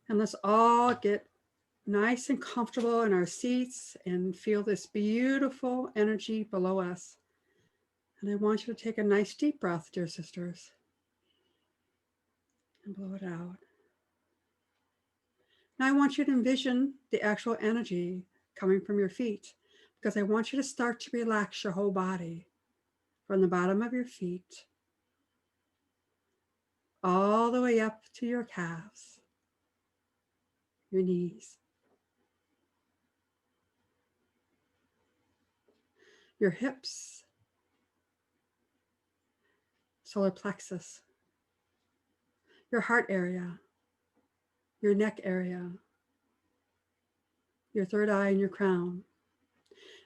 And let's all get nice and comfortable in our seats and feel this beautiful energy below us. And I want you to take a nice deep breath, dear sisters, and blow it out. Now I want you to envision the actual energy coming from your feet, because I want you to start to relax your whole body from the bottom of your feet all the way up to your calves, your knees, your hips, solar plexus, your heart area, your neck area, your third eye, and your crown.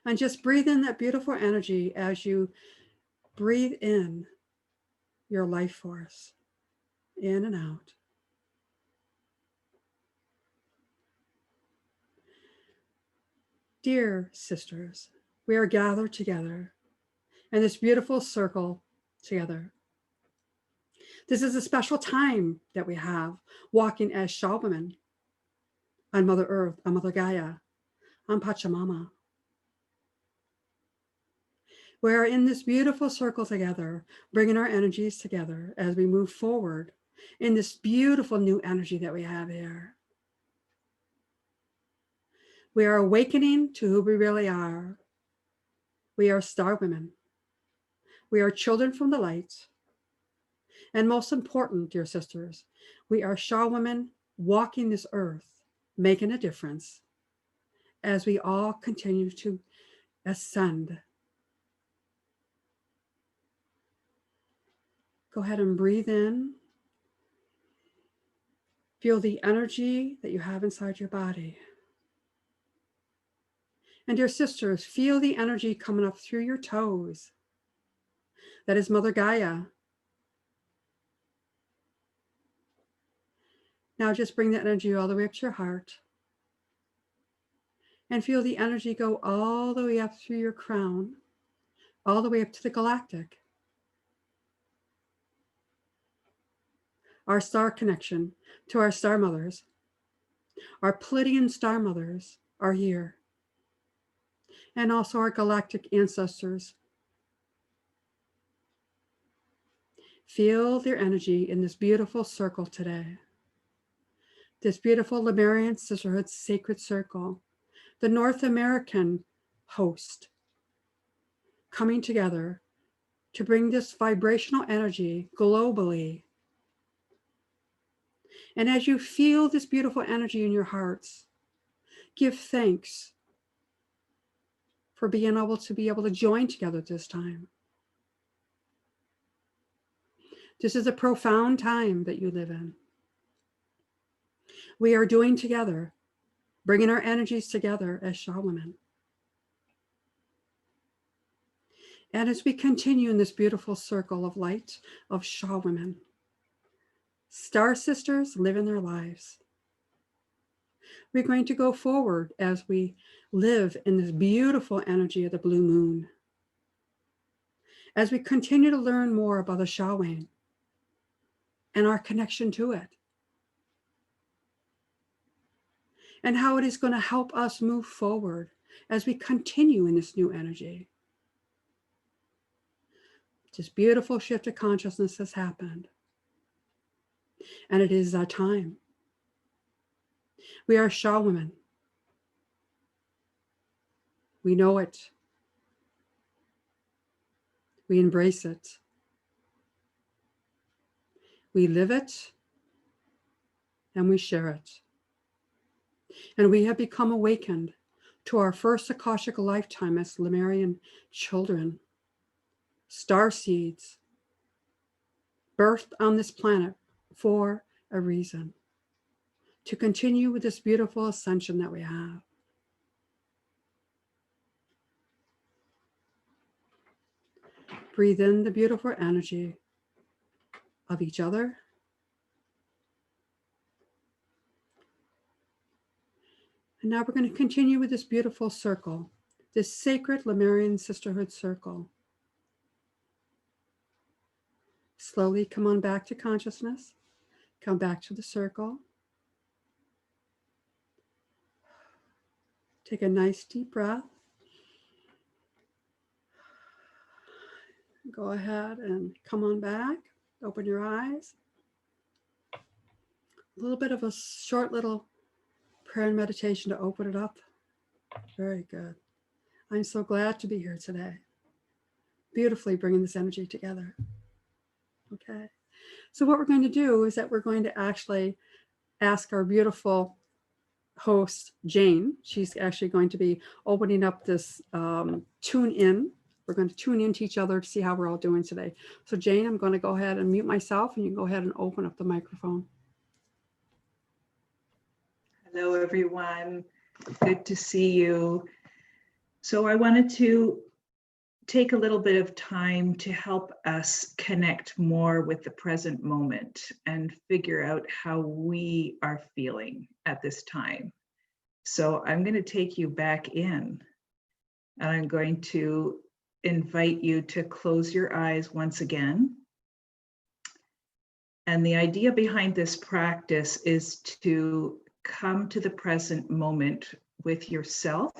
And just breathe in that beautiful energy as you breathe in your life force, in and out. Dear sisters, we are gathered together in this beautiful circle together. This is a special time that we have walking as Shaw women on Mother Earth, on Mother Gaia, on Pachamama. We are in this beautiful circle together, bringing our energies together as we move forward in this beautiful new energy that we have here. We are awakening to who we really are. We are star women. We are children from the light. And most important, dear sisters, we are Shaw women walking this earth, making a difference as we all continue to ascend. Go ahead and breathe in. Feel the energy that you have inside your body. And dear sisters, feel the energy coming up through your toes. That is Mother Gaia. Now just bring that energy all the way up to your heart. And feel the energy go all the way up through your crown, all the way up to the galactic. Our star connection to our star mothers, our Pleiadian star mothers are here. And also our galactic ancestors. Feel their energy in this beautiful circle today. This beautiful Lemurian Sisterhood sacred circle, the North American host, coming together to bring this vibrational energy globally. And as you feel this beautiful energy in your hearts, give thanks for being able to join together this time. This is a profound time that you live in. We are doing together, bringing our energies together as Shaw women. And as we continue in this beautiful circle of light of Shaw women, star sisters living their lives. We're going to go forward as we live in this beautiful energy of the blue moon. As we continue to learn more about the Shawan and our connection to it, and how it is going to help us move forward as we continue in this new energy. This beautiful shift of consciousness has happened, and it is our time. We are Shaw women. We know it. We embrace it. We live it, and we share it. And we have become awakened to our first Akashic lifetime as Lemurian children, star seeds, birthed on this planet for a reason, to continue with this beautiful ascension that we have. Breathe in the beautiful energy of each other. And now we're going to continue with this beautiful circle, this sacred Lemurian sisterhood circle. Slowly come on back to consciousness. Come back to the circle. Take a nice deep breath. Go ahead and come on back. Open your eyes. A little bit of a short little prayer and meditation to open it up. Very good. I'm so glad to be here today. Beautifully bringing this energy together. Okay. So what we're going to do is that we're going to actually ask our beautiful host, Jane. She's actually going to be opening up this tune in. We're going to tune into each other to see how we're all doing today. So Jane, I'm going to go ahead and mute myself, and you can go ahead and open up the microphone. Hello, everyone. Good to see you. So I wanted to take a little bit of time to help us connect more with the present moment and figure out how we are feeling at this time. So I'm going to take you back in, and I'm going to invite you to close your eyes once again. And the idea behind this practice is to come to the present moment with yourself,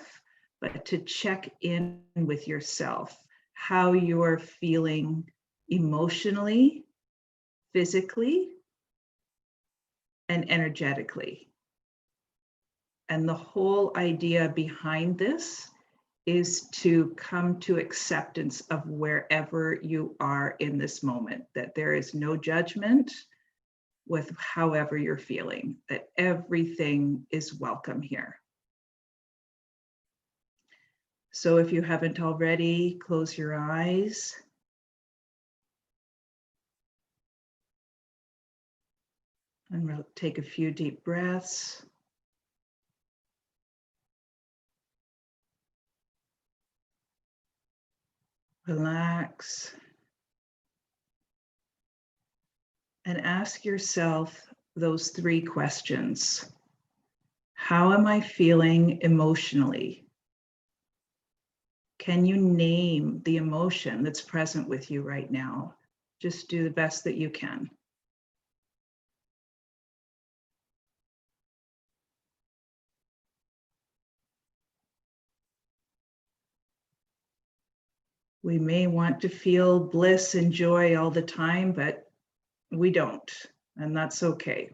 but to check in with yourself, how you're feeling emotionally, physically, and energetically. And the whole idea behind this is to come to acceptance of wherever you are in this moment, that there is no judgment with however you're feeling, that everything is welcome here. So if you haven't already, close your eyes. And we'll take a few deep breaths. Relax. And ask yourself those three questions. How am I feeling emotionally? Can you name the emotion that's present with you right now? Just do the best that you can. We may want to feel bliss and joy all the time, but we don't, and that's okay.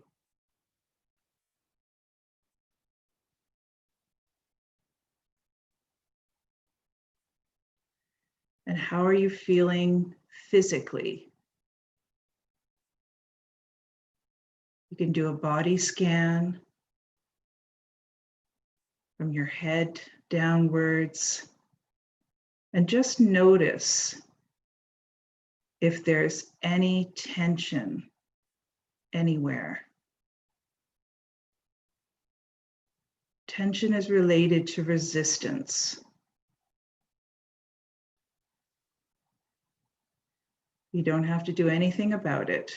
And how are you feeling physically? You can do a body scan from your head downwards and just notice if there's any tension anywhere. Tension is related to resistance. You don't have to do anything about it.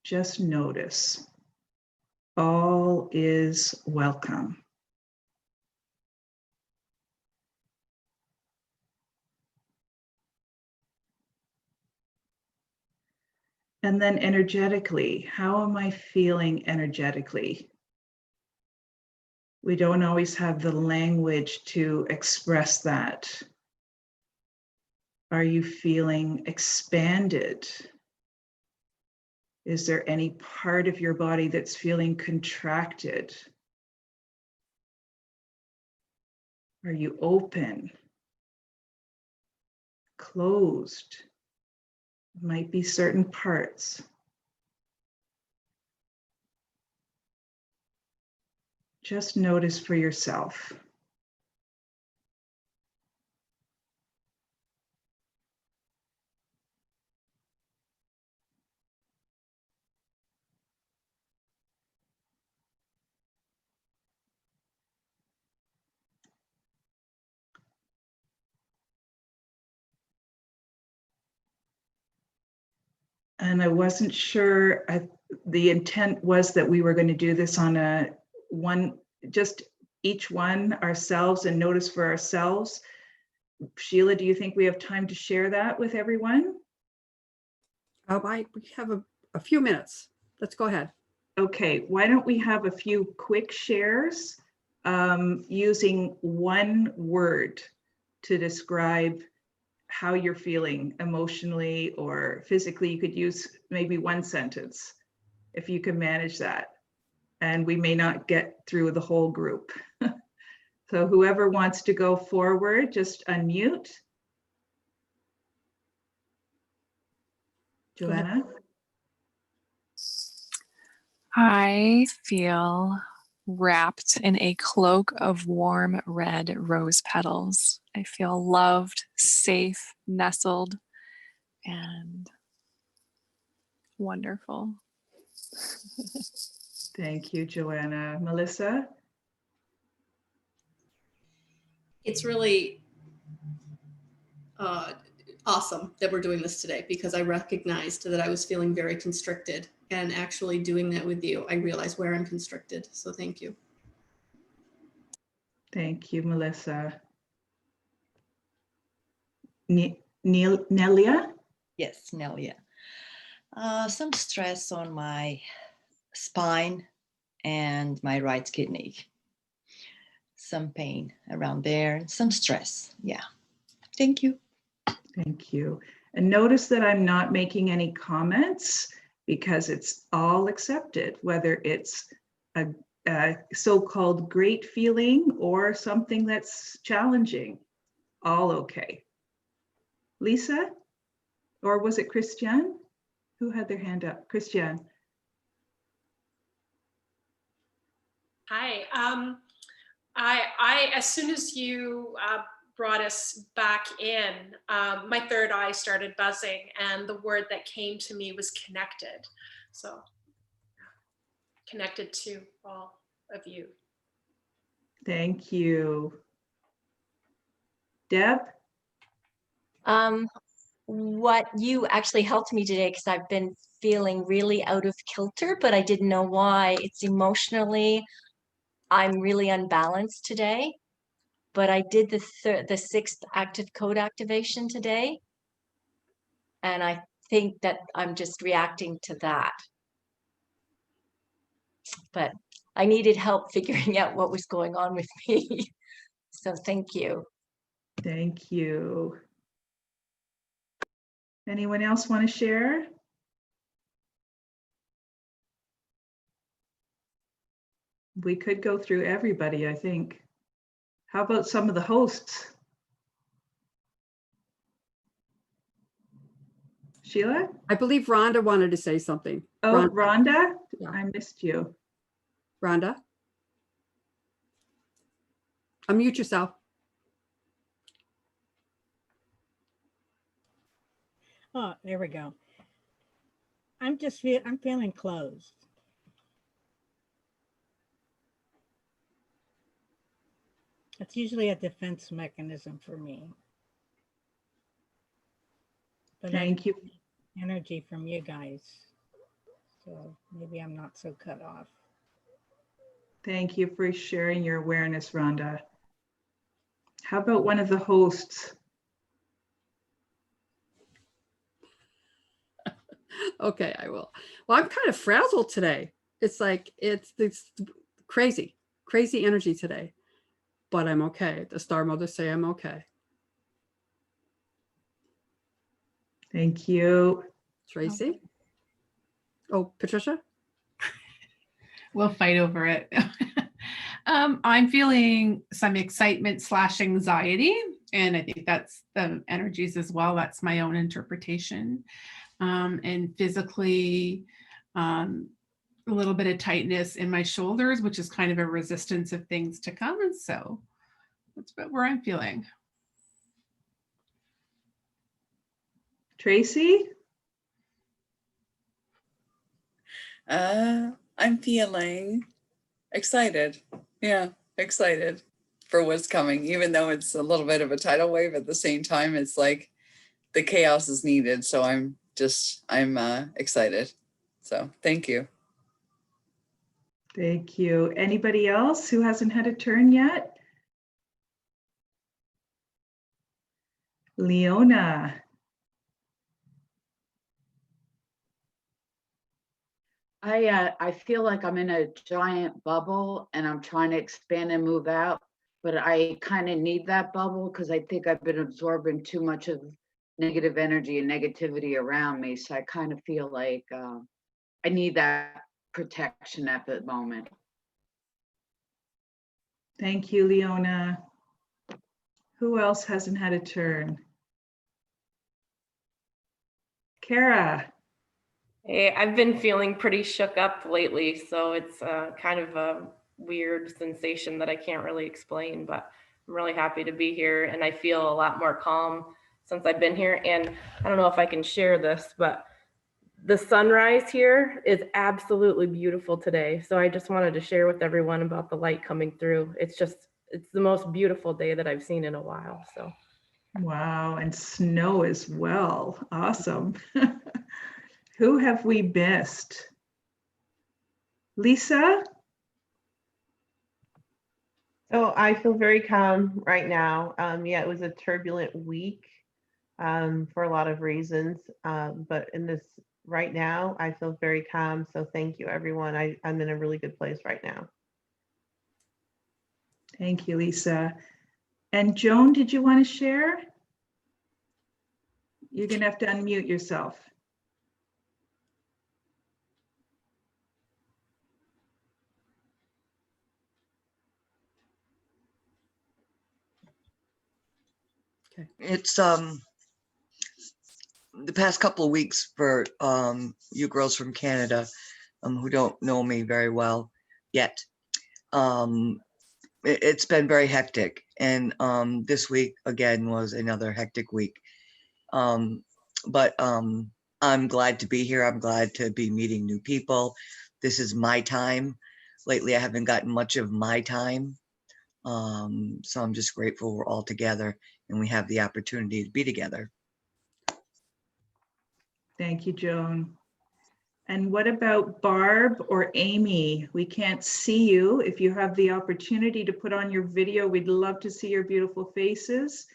Just notice. All is welcome. And then energetically, how am I feeling energetically? We don't always have the language to express that. Are you feeling expanded? Is there any part of your body that's feeling contracted? Are you open? Closed? Might be certain parts. Just notice for yourself. And I wasn't sure, the intent was that we were going to do this on a one, just each one ourselves and notice for ourselves. Sheila, do you think we have time to share that with everyone? We have a few minutes. Let's go ahead. Okay, why don't we have a few quick shares using one word to describe how you're feeling emotionally or physically. You could use maybe one sentence if you can manage that. And we may not get through the whole group. So whoever wants to go forward, just unmute. Joanna? I feel wrapped in a cloak of warm red rose petals. I feel loved, safe, nestled, and wonderful. Thank you, Joanna. Melissa? It's really awesome that we're doing this today, because I recognized that I was feeling very constricted, and actually doing that with you, I realized where I'm constricted. So thank you. Thank you, Melissa. Nelia? Yes, Nelia. Some stress on my spine and my right kidney. Some pain around there, and some stress. Yeah. Thank you. Thank you. And notice that I'm not making any comments because it's all accepted, whether it's a so-called great feeling or something that's challenging, all okay. Lisa, or was it Christiane? Who had their hand up? Christiane. Hi. I as soon as you brought us back in, my third eye started buzzing, and the word that came to me was connected. So connected to all of you. Thank you. Deb? What you actually helped me today, because I've been feeling really out of kilter, but I didn't know why. It's emotionally, I'm really unbalanced today. But I did the sixth active code activation today, and I think that I'm just reacting to that. But I needed help figuring out what was going on with me. So thank you. Thank you. Anyone else want to share? We could go through everybody, I think. How about some of the hosts? Sheila? I believe Rhonda wanted to say something. Oh, Rhonda? Yeah. I missed you. Rhonda? Unmute yourself. Oh, there we go. I'm feeling closed. It's usually a defense mechanism for me. But Thank you. Energy from you guys. So maybe I'm not so cut off. Thank you for sharing your awareness, Rhonda. How about one of the hosts? Okay, I will. Well, I'm kind of frazzled today. It's like, it's crazy energy today, but I'm okay. The Star Mothers say I'm okay. Thank you. Tracy? Oh, Patricia? We'll fight over it. I'm feeling some excitement / anxiety, and I think that's the energies as well. That's my own interpretation. And physically, a little bit of tightness in my shoulders, which is kind of a resistance of things to come. And so that's about where I'm feeling. Tracy? I'm feeling excited. Yeah, excited for what's coming, even though it's a little bit of a tidal wave. At the same time, it's like the chaos is needed. So I'm excited. So thank you. Thank you. Anybody else who hasn't had a turn yet? Leona. I feel like I'm in a giant bubble and I'm trying to expand and move out, but I kind of need that bubble because I think I've been absorbing too much of negative energy and negativity around me. So I kind of feel like I need that protection at the moment. Thank you, Leona. Who else hasn't had a turn? Kara. Hey, I've been feeling pretty shook up lately, so it's kind of a weird sensation that I can't really explain, but I'm really happy to be here and I feel a lot more calm since I've been here. And I don't know if I can share this, but the sunrise here is absolutely beautiful today. So I just wanted to share with everyone about the light coming through. It's the most beautiful day that I've seen in a while. So. Wow, and snow as well. Awesome. Who have we missed? Lisa? So I feel very calm right now. Yeah, it was a turbulent week for a lot of reasons. But in this right now, I feel very calm. So thank you, everyone. I'm in a really good place right now. Thank you, Lisa. And Joan, did you want to share? You're going to have to unmute yourself. Okay. It's the past couple of weeks for you girls from Canada who don't know me very well yet. It's been very hectic, and this week again was another hectic week. But I'm glad to be here. I'm glad to be meeting new people. This is my time. Lately, I haven't gotten much of my time. So I'm just grateful we're all together and we have the opportunity to be together. Thank you, Joan. And what about Barb or Amy? We can't see you. If you have the opportunity to put on your video, we'd love to see your beautiful faces.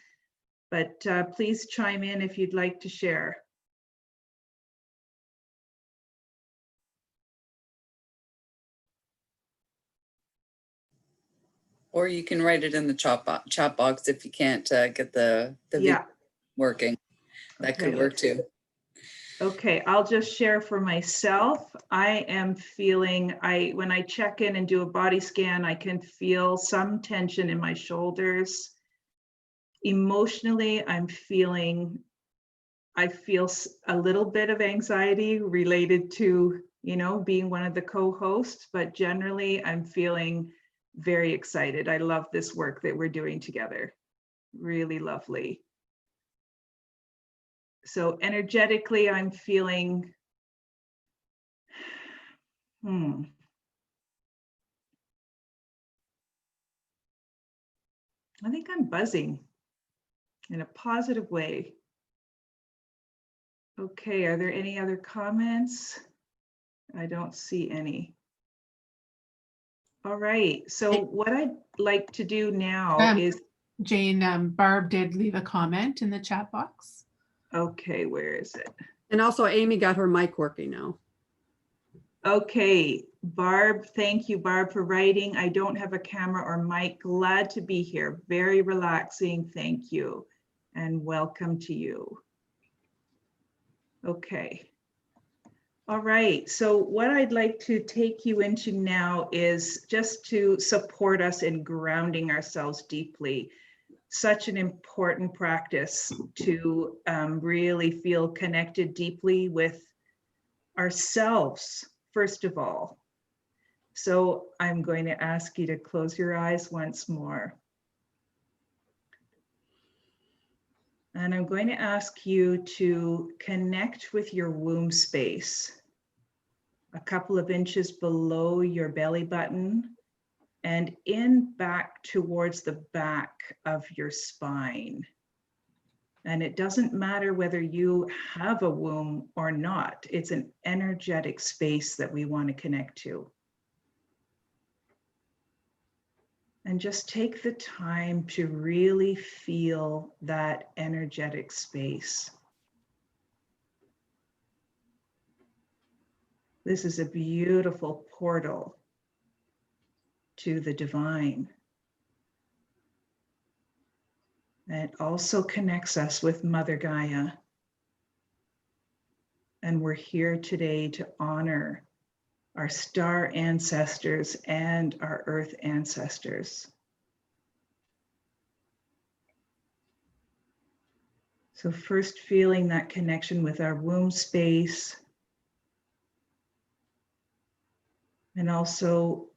But please chime in if you'd like to share. Or you can write it in the chat box if you can't get the video working. That could work too. Okay, I'll just share for myself. I am feeling, when I check in and do a body scan, I can feel some tension in my shoulders. Emotionally, I feel a little bit of anxiety related to, being one of the co-hosts, but generally I'm feeling very excited. I love this work that we're doing together. Really lovely. So energetically, I'm feeling, I think I'm buzzing in a positive way. Okay, are there any other comments? I don't see any. All right, so what I'd like to do now is... Jane, Barb did leave a comment in the chat box. Okay, where is it? And also Amy got her mic working now. Okay, Barb, thank you, Barb, for writing. I don't have a camera or mic. Glad to be here. Very relaxing. Thank you. And welcome to you. Okay. All right. So what I'd like to take you into now is just to support us in grounding ourselves deeply. Such an important practice to really feel connected deeply with ourselves, first of all. So I'm going to ask you to close your eyes once more. And I'm going to ask you to connect with your womb space, a couple of inches below your belly button and in back towards the back of your spine. And it doesn't matter whether you have a womb or not. It's an energetic space that we want to connect to. And just take the time to really feel that energetic space. This is a beautiful portal to the divine. And it also connects us with Mother Gaia. And we're here today to honor our star ancestors and our earth ancestors. So first feeling that connection with our womb space, and also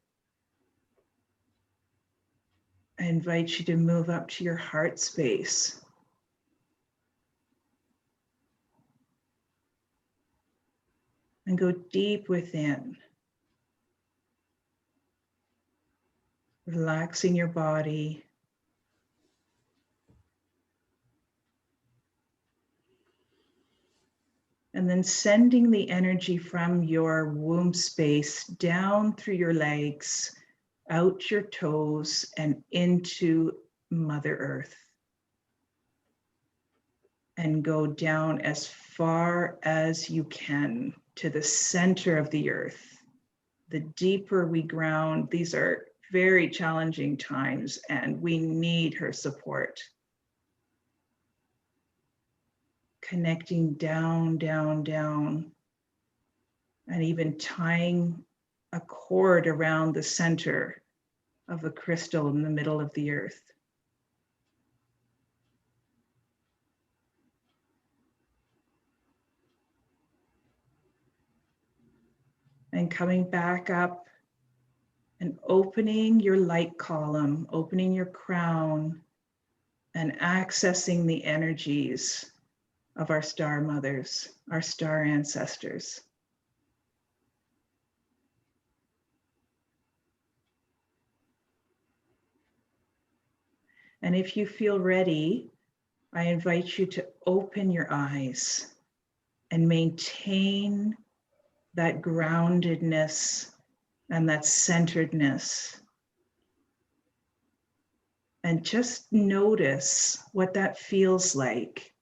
I invite you to move up to your heart space. And go deep within, relaxing your body. And then sending the energy from your womb space down through your legs, out your toes, and into Mother Earth. And go down as far as you can to the center of the earth. The deeper we ground, these are very challenging times, and we need her support. Connecting down, down, down, and even tying a cord around the center of the crystal in the middle of the earth. And coming back up and opening your light column, opening your crown, and accessing the energies of our star mothers, our star ancestors. And if you feel ready, I invite you to open your eyes and maintain that groundedness and that centeredness. And just notice what that feels like,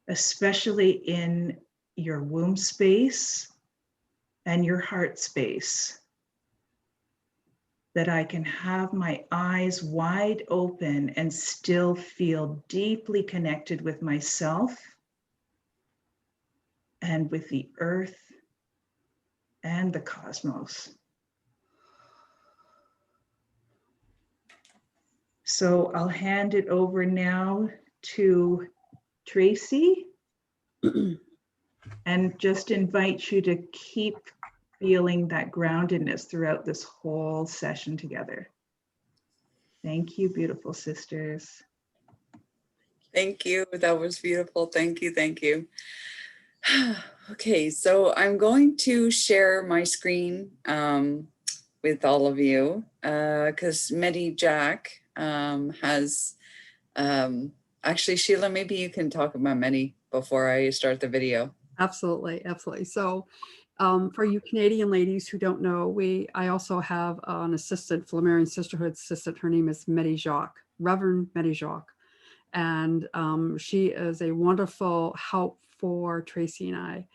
especially in your womb space and your heart space. That I can have my eyes wide open and still feel deeply connected with myself and with the earth and the cosmos. So I'll hand it over now to Tracy and just invite you to keep feeling that groundedness throughout this whole session together. Thank you, beautiful sisters. Thank you. That was beautiful. Thank you. Thank you. Okay, so I'm going to share my screen with all of you because Medi Jack has actually, Sheila, maybe you can talk about Medi before I start the video. Absolutely, absolutely. So for you Canadian ladies who don't know, I also have an assistant, Flammarian Sisterhood assistant. Her name is Medi Jacques, Reverend Medi Jacques. And she is a wonderful help for Tracy and I.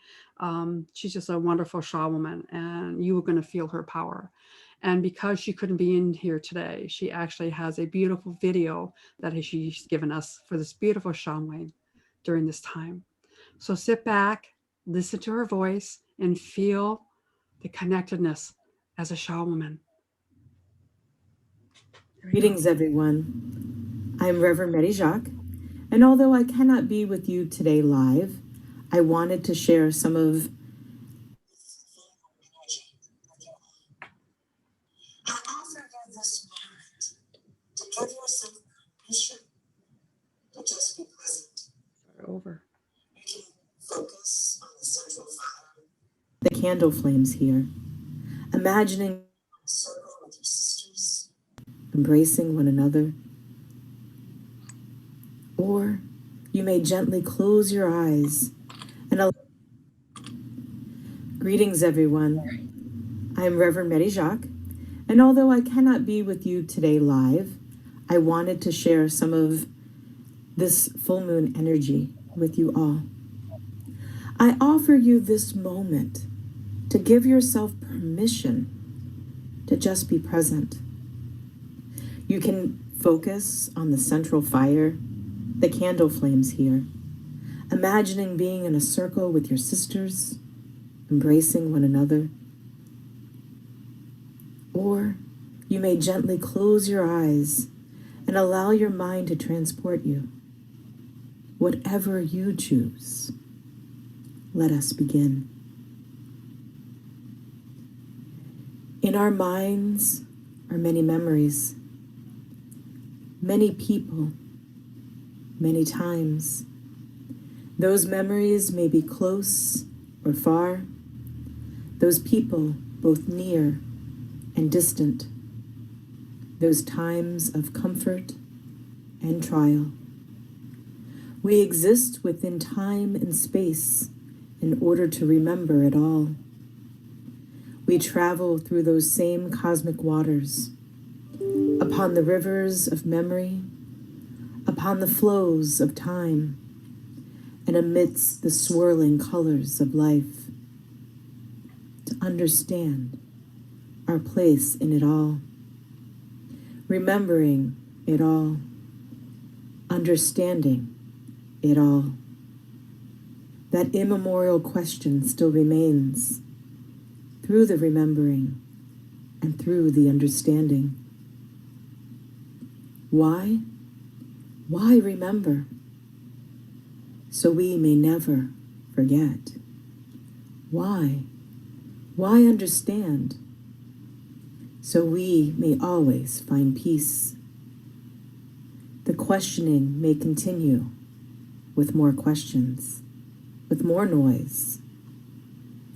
She's just a wonderful Shaw woman, and you are going to feel her power. And because she couldn't be in here today, she actually has a beautiful video that she's given us for this beautiful Shamway during this time. So sit back, listen to her voice, and feel the connectedness as a Shaw woman. Greetings, everyone. I'm Reverend Medi Jacques, and although I cannot be with you today live, I wanted to share some of over. Focus on the central fire. The candle flames here, imagining a circle with your sisters, embracing one another. Or you may gently close your eyes and allow. Greetings, everyone. I'm Reverend Medi Jacques, and although I cannot be with you today live, I wanted to share some of this full moon energy with you all. I offer you this moment to give yourself permission to just be present. You can focus on the central fire, the candle flames here, imagining being in a circle with your sisters, embracing one another. Or you may gently close your eyes and allow your mind to transport you. Whatever you choose, let us begin. In our minds are many memories, many people, many times. Those memories may be close or far, those people both near and distant, those times of comfort and trial. We exist within time and space in order to remember it all. We travel through those same cosmic waters, upon the rivers of memory, upon the flows of time, and amidst the swirling colors of life, to understand our place in it all, remembering it all, understanding it all. That immemorial question still remains through the remembering and through the understanding. Why? Why remember? So we may never forget. Why? Why understand? So we may always find peace. The questioning may continue with more questions, with more noise.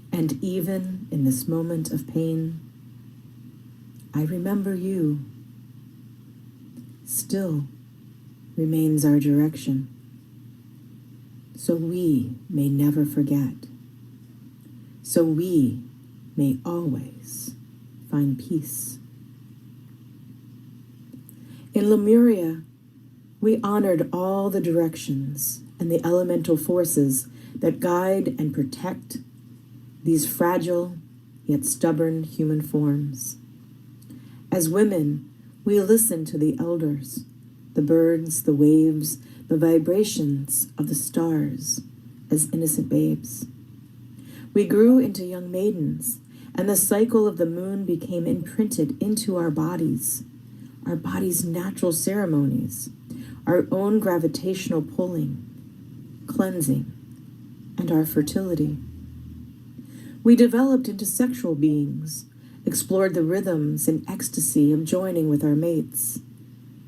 And even in this moment of pain, I remember you. Still remains our direction. So we may never forget. So we may always find peace. In Lemuria, we honored all the directions and the elemental forces that guide and protect these fragile yet stubborn human forms. As women, we listen to the elders, the birds, the waves, the vibrations of the stars as innocent babes. We grew into young maidens, and the cycle of the moon became imprinted into our bodies' natural ceremonies, our own gravitational pulling, cleansing, and our fertility. We developed into sexual beings, explored the rhythms and ecstasy of joining with our mates,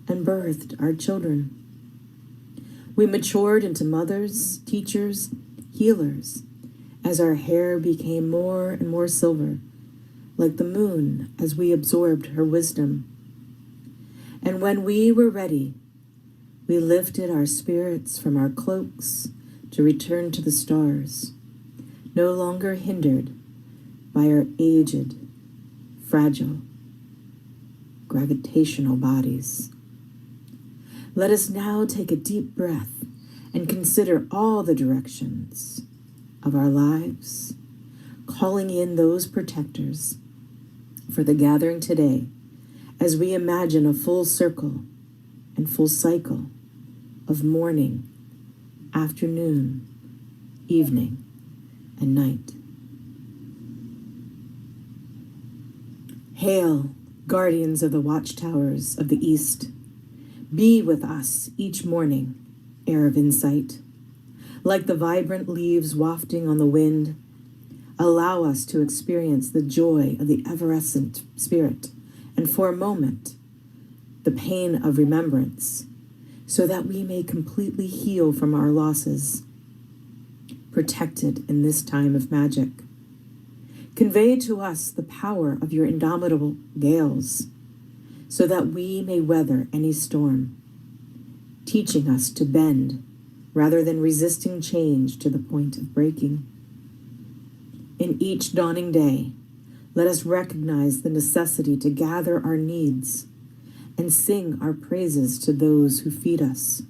and birthed our children. We matured into mothers, teachers, healers, as our hair became more and more silver, like the moon as we absorbed her wisdom. And when we were ready, we lifted our spirits from our cloaks to return to the stars, no longer hindered by our aged, fragile, gravitational bodies. Let us now take a deep breath and consider all the directions of our lives, calling in those protectors for the gathering today as we imagine a full circle and full cycle of morning, afternoon, evening, and night. Hail, guardians of the watchtowers of the east. Be with us each morning, air of insight. Like the vibrant leaves wafting on the wind, allow us to experience the joy of the evanescent spirit, and for a moment, the pain of remembrance, so that we may completely heal from our losses, protected in this time of magic. Convey to us the power of your indomitable gales, so that we may weather any storm, teaching us to bend rather than resisting change to the point of breaking. In each dawning day, let us recognize the necessity to gather our needs and sing our praises to those who feed us.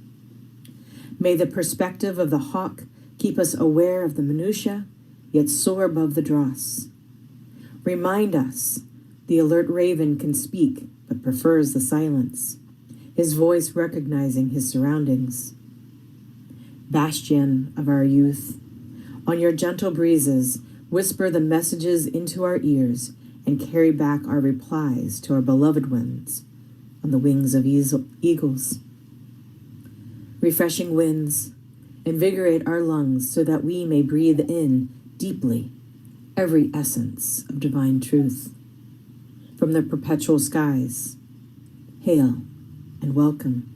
May the perspective of the hawk keep us aware of the minutiae, yet soar above the dross, Remind us the alert raven can speak but prefers the silence, his voice recognizing his surroundings. Bastion of our youth, on your gentle breezes, whisper the messages into our ears and carry back our replies to our beloved ones on the wings of eagles. Refreshing winds, invigorate our lungs so that we may breathe in deeply every essence of divine truth. From the perpetual skies, hail and welcome.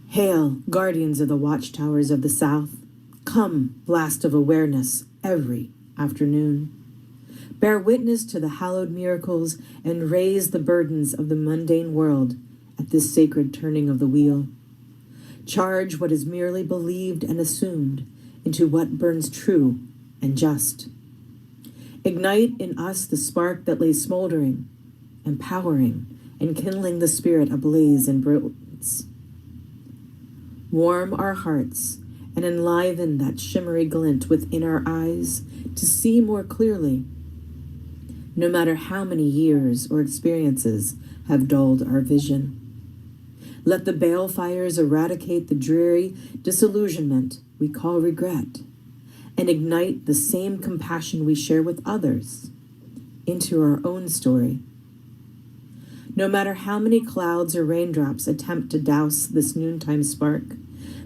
Hail, guardians of the watchtowers of the south. Come, blast of awareness every afternoon. Bear witness to the hallowed miracles and raise the burdens of the mundane world at this sacred turning of the wheel. Charge what is merely believed and assumed into what burns true and just. Ignite in us the spark that lay smoldering, empowering, and kindling the spirit ablaze in brilliance. Warm our hearts and enliven that shimmery glint within our eyes to see more clearly, no matter how many years or experiences have dulled our vision. Let the balefires eradicate the dreary disillusionment we call regret, and ignite the same compassion we share with others into our own story. No matter how many clouds or raindrops attempt to douse this noontime spark,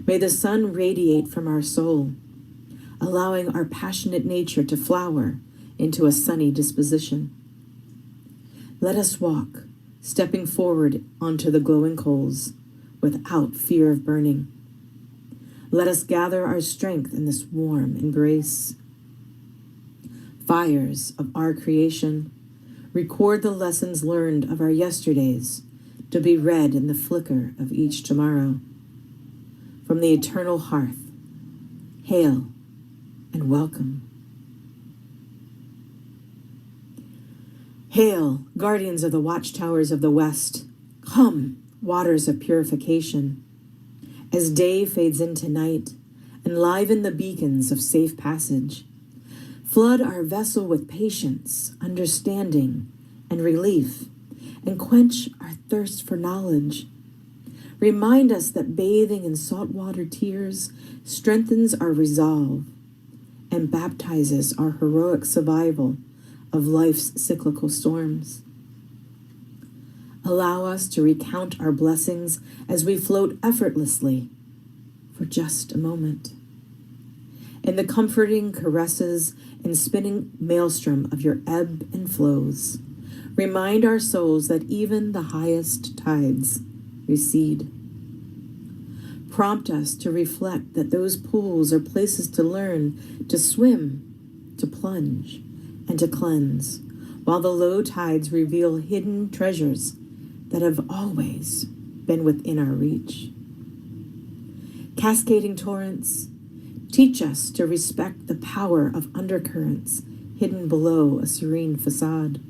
may the sun radiate from our soul, allowing our passionate nature to flower into a sunny disposition. Let us walk, stepping forward onto the glowing coals without fear of burning. Let us gather our strength in this warm embrace. Fires of our creation, record the lessons learned of our yesterdays to be read in the flicker of each tomorrow. From the eternal hearth, hail and welcome. Hail, guardians of the watchtowers of the west. Come, waters of purification. As day fades into night, enliven the beacons of safe passage. Flood our vessel with patience, understanding, and relief, and quench our thirst for knowledge. Remind us that bathing in saltwater tears strengthens our resolve and baptizes our heroic survival of life's cyclical storms. Allow us to recount our blessings as we float effortlessly for just a moment. In the comforting caresses and spinning maelstrom of your ebb and flows, remind our souls that even the highest tides recede. Prompt us to reflect that those pools are places to learn to swim, to plunge, and to cleanse, while the low tides reveal hidden treasures that have always been within our reach. Cascading torrents, teach us to respect the power of undercurrents hidden below a serene facade.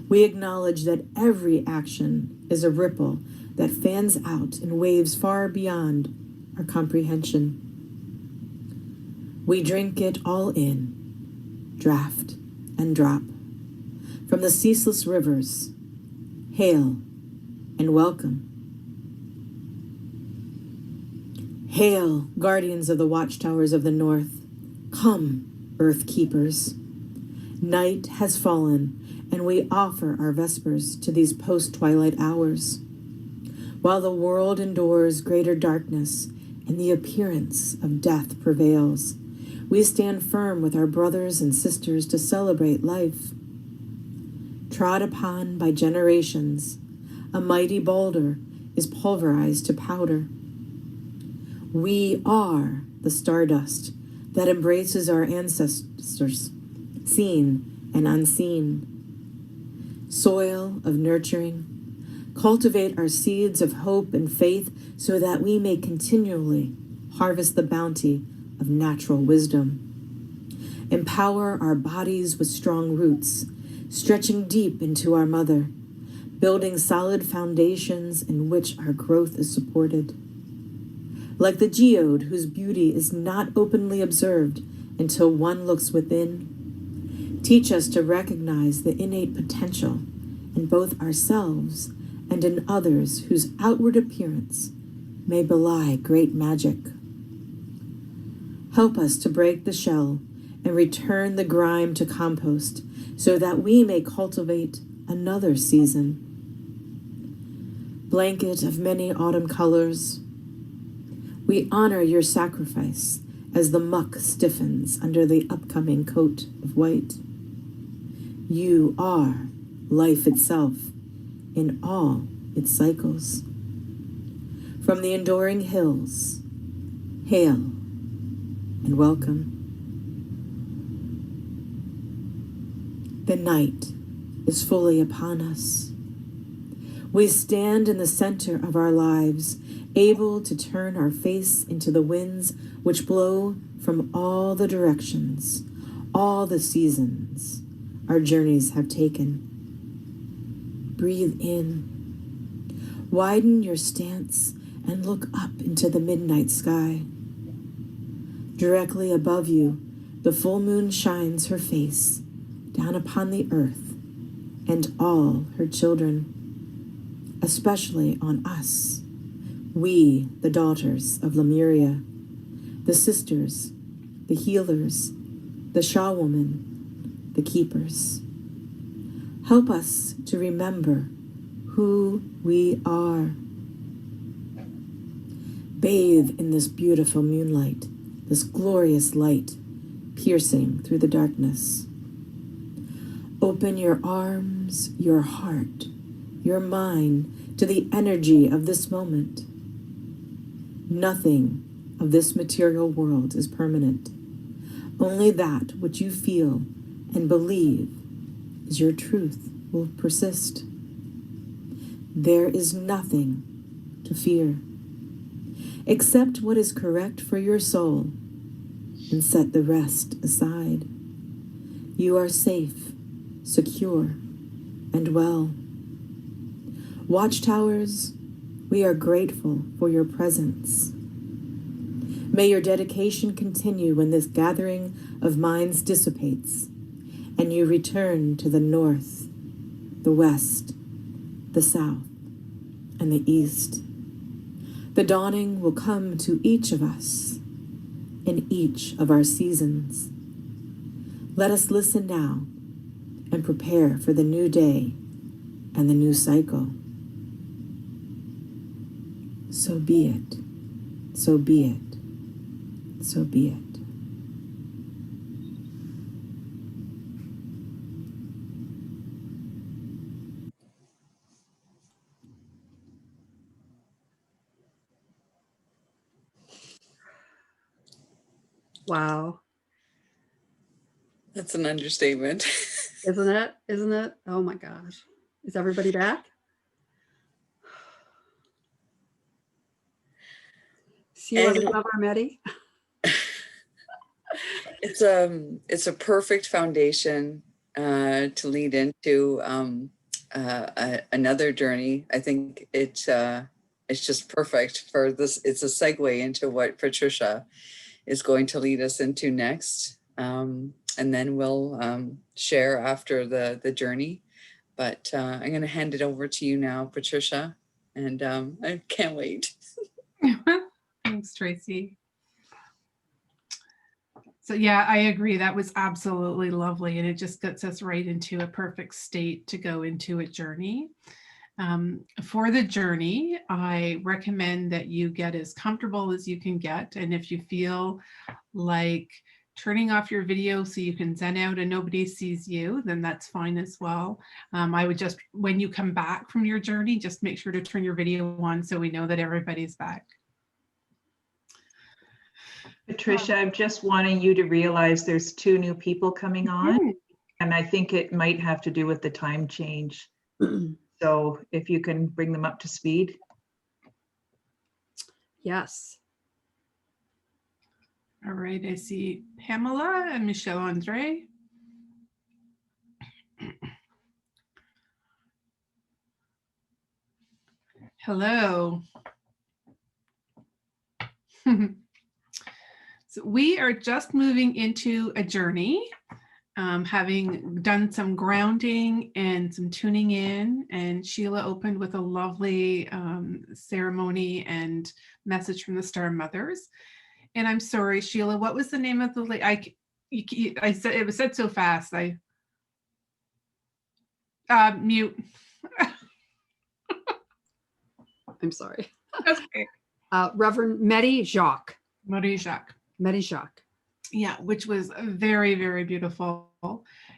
We acknowledge that every action is a ripple that fans out in waves far beyond our comprehension. We drink it all in, draft and drop, from the ceaseless rivers. Hail and welcome. Hail, guardians of the watchtowers of the north. Come, earth keepers. Night has fallen, and we offer our vespers to these post-twilight hours. While the world endures greater darkness and the appearance of death prevails, we stand firm with our brothers and sisters to celebrate life. Trod upon by generations, a mighty boulder is pulverized to powder. We are the stardust that embraces our ancestors, seen and unseen. Soil of nurturing, cultivate our seeds of hope and faith so that we may continually harvest the bounty of natural wisdom. Empower our bodies with strong roots, stretching deep into our mother, building solid foundations in which our growth is supported. Like the geode whose beauty is not openly observed until one looks within. Teach us to recognize the innate potential in both ourselves and in others whose outward appearance may belie great magic. Help us to break the shell and return the grime to compost so that we may cultivate another season. Blanket of many autumn colors, we honor your sacrifice as the muck stiffens under the upcoming coat of white. You are life itself in all its cycles. From the enduring hills, hail and welcome. The night is fully upon us. We stand in the center of our lives, able to turn our face into the winds which blow from all the directions, all the seasons our journeys have taken. Breathe in, widen your stance, and look up into the midnight sky. Directly above you, the full moon shines her face down upon the earth and all her children, especially on us, we, the daughters of Lemuria, the sisters, the healers, the Shaw woman, the keepers. Help us to remember who we are. Bathe in this beautiful moonlight, this glorious light piercing through the darkness. Open your arms, your heart, your mind to the energy of this moment. Nothing of this material world is permanent. Only that which you feel and believe is your truth will persist. There is nothing to fear. Accept what is correct for your soul and set the rest aside. You are safe, secure, and well. Watchtowers, we are grateful for your presence. May your dedication continue when this gathering of minds dissipates and you return to the north, the west, the south, and the east. The dawning will come to each of us in each of our seasons. Let us listen now and prepare for the new day and the new cycle. So be it, so be it, so be it. Wow. That's an understatement. Isn't it? Isn't it? Oh my gosh. Is everybody back? Sheila, we love our Medi. It's a perfect foundation to lead into another journey. I think it's just perfect for this. It's a segue into what Patricia is going to lead us into next. And then we'll share after the journey. But I'm going to hand it over to you now, Patricia. And I can't wait. Thanks, Tracy. So yeah, I agree. That was absolutely lovely. And it just gets us right into a perfect state to go into a journey. For the journey, I recommend that you get as comfortable as you can get. And if you feel like turning off your video so you can zen out and nobody sees you, then that's fine as well. I would just, when you come back from your journey, just make sure to turn your video on so we know that everybody's back. Patricia, I'm just wanting you to realize there's 2 new people coming on, and I think it might have to do with the time change. So if you can bring them up to speed. Yes. All right, I see Pamela and Michelle Andre. Hello. So we are just moving into a journey, having done some grounding and some tuning in, and Sheila opened with a lovely ceremony and message from the Star Mothers. And I'm sorry, Sheila, what was the name of the I said it was said so fast. Mute. I'm sorry. That's okay. Reverend Medi Jacques. Marie Jacques. Medi Jacques. Yeah, which was very, very beautiful,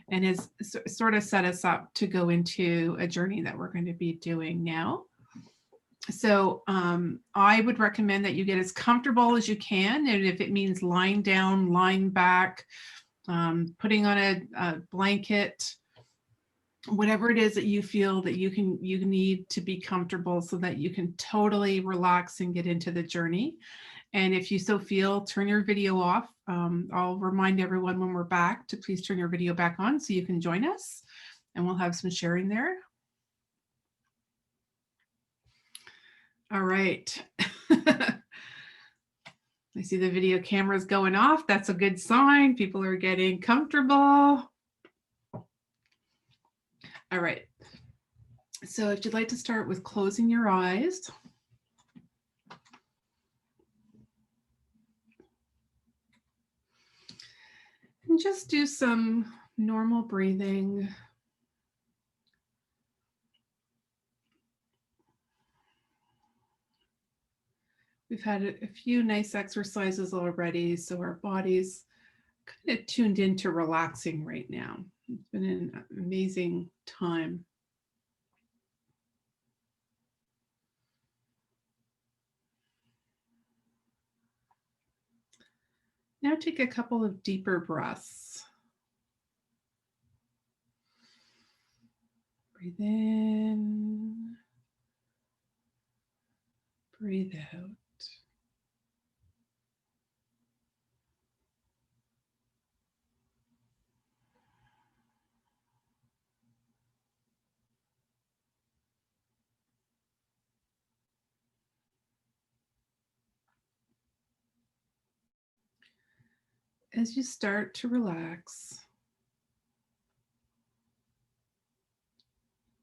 and has sort of set us up to go into a journey that we're going to be doing now. So I would recommend that you get as comfortable as you can, and if it means lying down, lying back, putting on a blanket, whatever it is that you feel that you need to be comfortable so that you can totally relax and get into the journey. And if you so feel, turn your video off. I'll remind everyone when we're back to please turn your video back on so you can join us, and we'll have some sharing there. All right. I see the video cameras going off. That's a good sign. People are getting comfortable. All right. So if you'd like to start with closing your eyes. And just do some normal breathing. We've had a few nice exercises already, so our body's kind of tuned into relaxing right now. It's been an amazing time. Now take a couple of deeper breaths. Breathe in, breathe out. As you start to relax,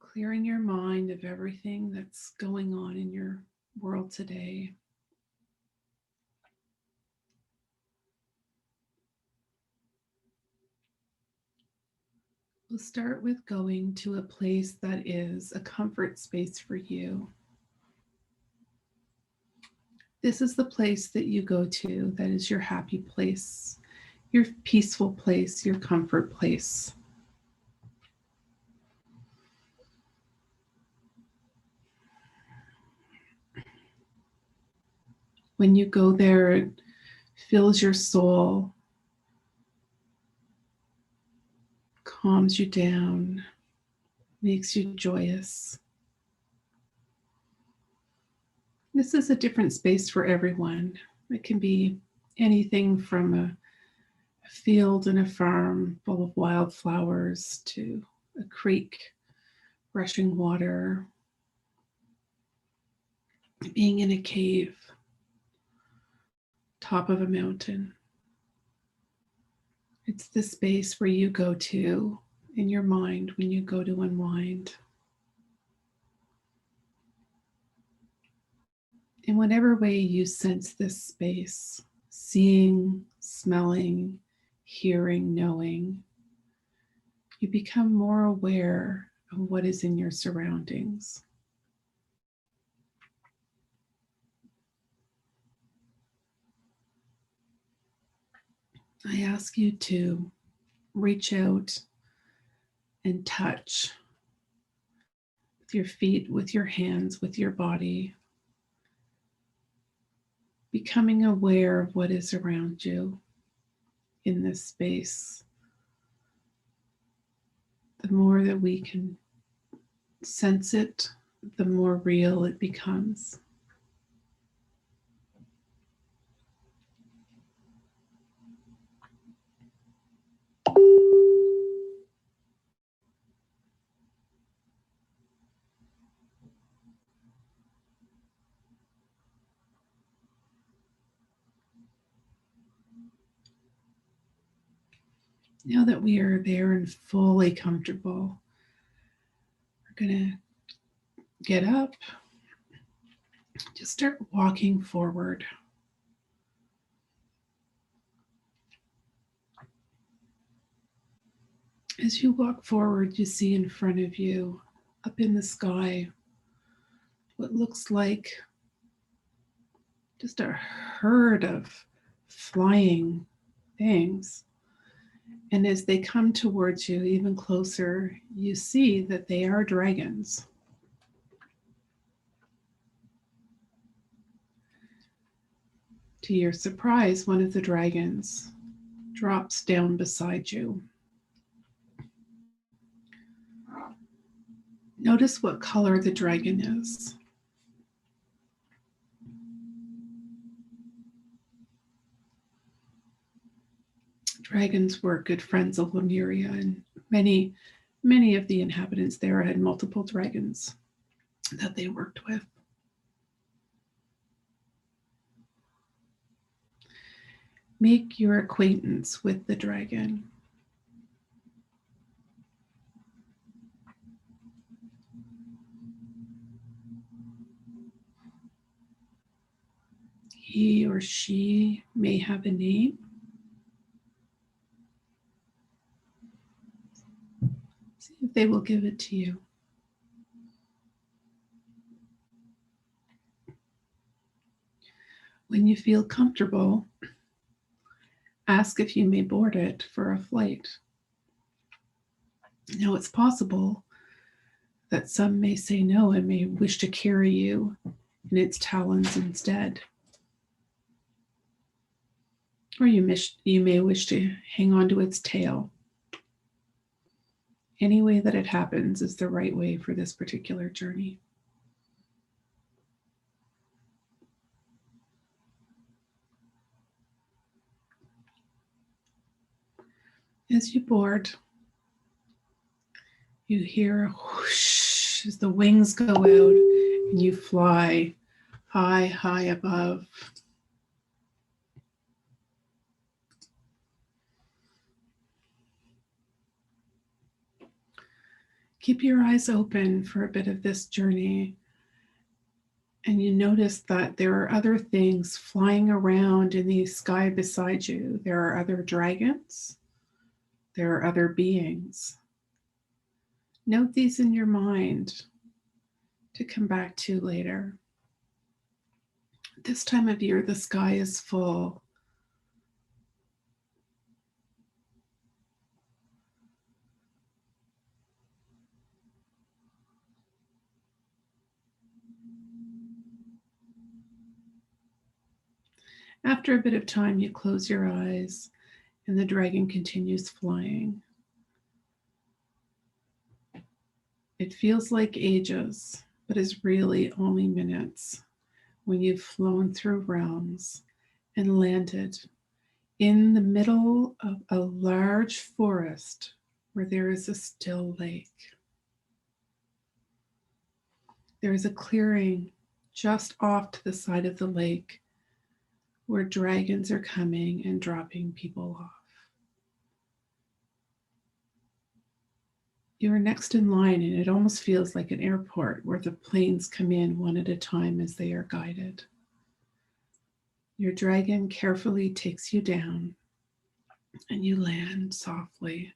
clearing your mind of everything that's going on in your world today. We'll start with going to a place that is a comfort space for you. This is the place that you go to that is your happy place, your peaceful place, your comfort place. When you go there, it fills your soul, calms you down, makes you joyous. This is a different space for everyone. It can be anything from a field and a farm full of wildflowers to a creek rushing water, being in a cave, top of a mountain. It's the space where you go to in your mind when you go to unwind. In whatever way you sense this space, seeing, smelling, hearing, knowing, you become more aware of what is in your surroundings. I ask you to reach out and touch with your feet, with your hands, with your body, becoming aware of what is around you in this space. The more that we can sense it, the more real it becomes. Now that we are there and fully comfortable, we're going to get up, just start walking forward. As you walk forward, you see in front of you, up in the sky, what looks like just a herd of flying things. And as they come towards you even closer, you see that they are dragons. To your surprise, one of the dragons drops down beside you. Notice what color the dragon is. Dragons were good friends of Lemuria, and many of the inhabitants there had multiple dragons that they worked with. Make your acquaintance with the dragon. He or she may have a name. See if they will give it to you. When you feel comfortable, ask if you may board it for a flight. Now, it's possible that some may say no and may wish to carry you in its talons instead. Or you may wish to hang on to its tail. Any way that it happens is the right way for this particular journey. As you board, you hear a whoosh as the wings go out and you fly high, high above. Keep your eyes open for a bit of this journey, and you notice that there are other things flying around in the sky beside you. There are other dragons. There are other beings. Note these in your mind to come back to later. This time of year, the sky is full. After a bit of time, you close your eyes and the dragon continues flying. It feels like ages, but is really only minutes when you've flown through realms and landed in the middle of a large forest where there is a still lake. There is a clearing just off to the side of the lake where dragons are coming and dropping people off. You are next in line, and it almost feels like an airport where the planes come in one at a time as they are guided. Your dragon carefully takes you down, and you land softly.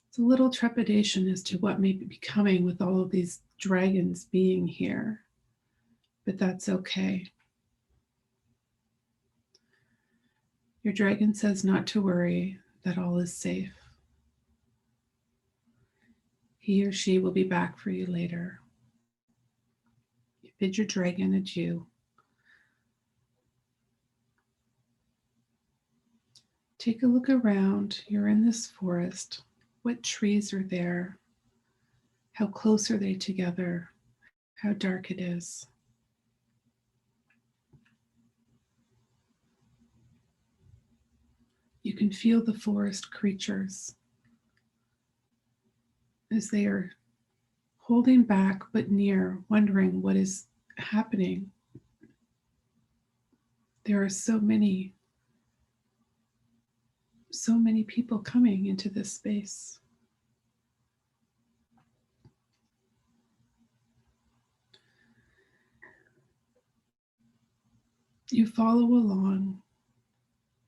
It's a little trepidation as to what may be coming with all of these dragons being here, but that's okay. Your dragon says not to worry, that all is safe. He or she will be back for you later. You bid your dragon adieu. Take a look around. You're in this forest. What trees are there? How close are they together? How dark it is. You can feel the forest creatures as they are holding back but near, wondering what is happening. There are so many so many people coming into this space. You follow along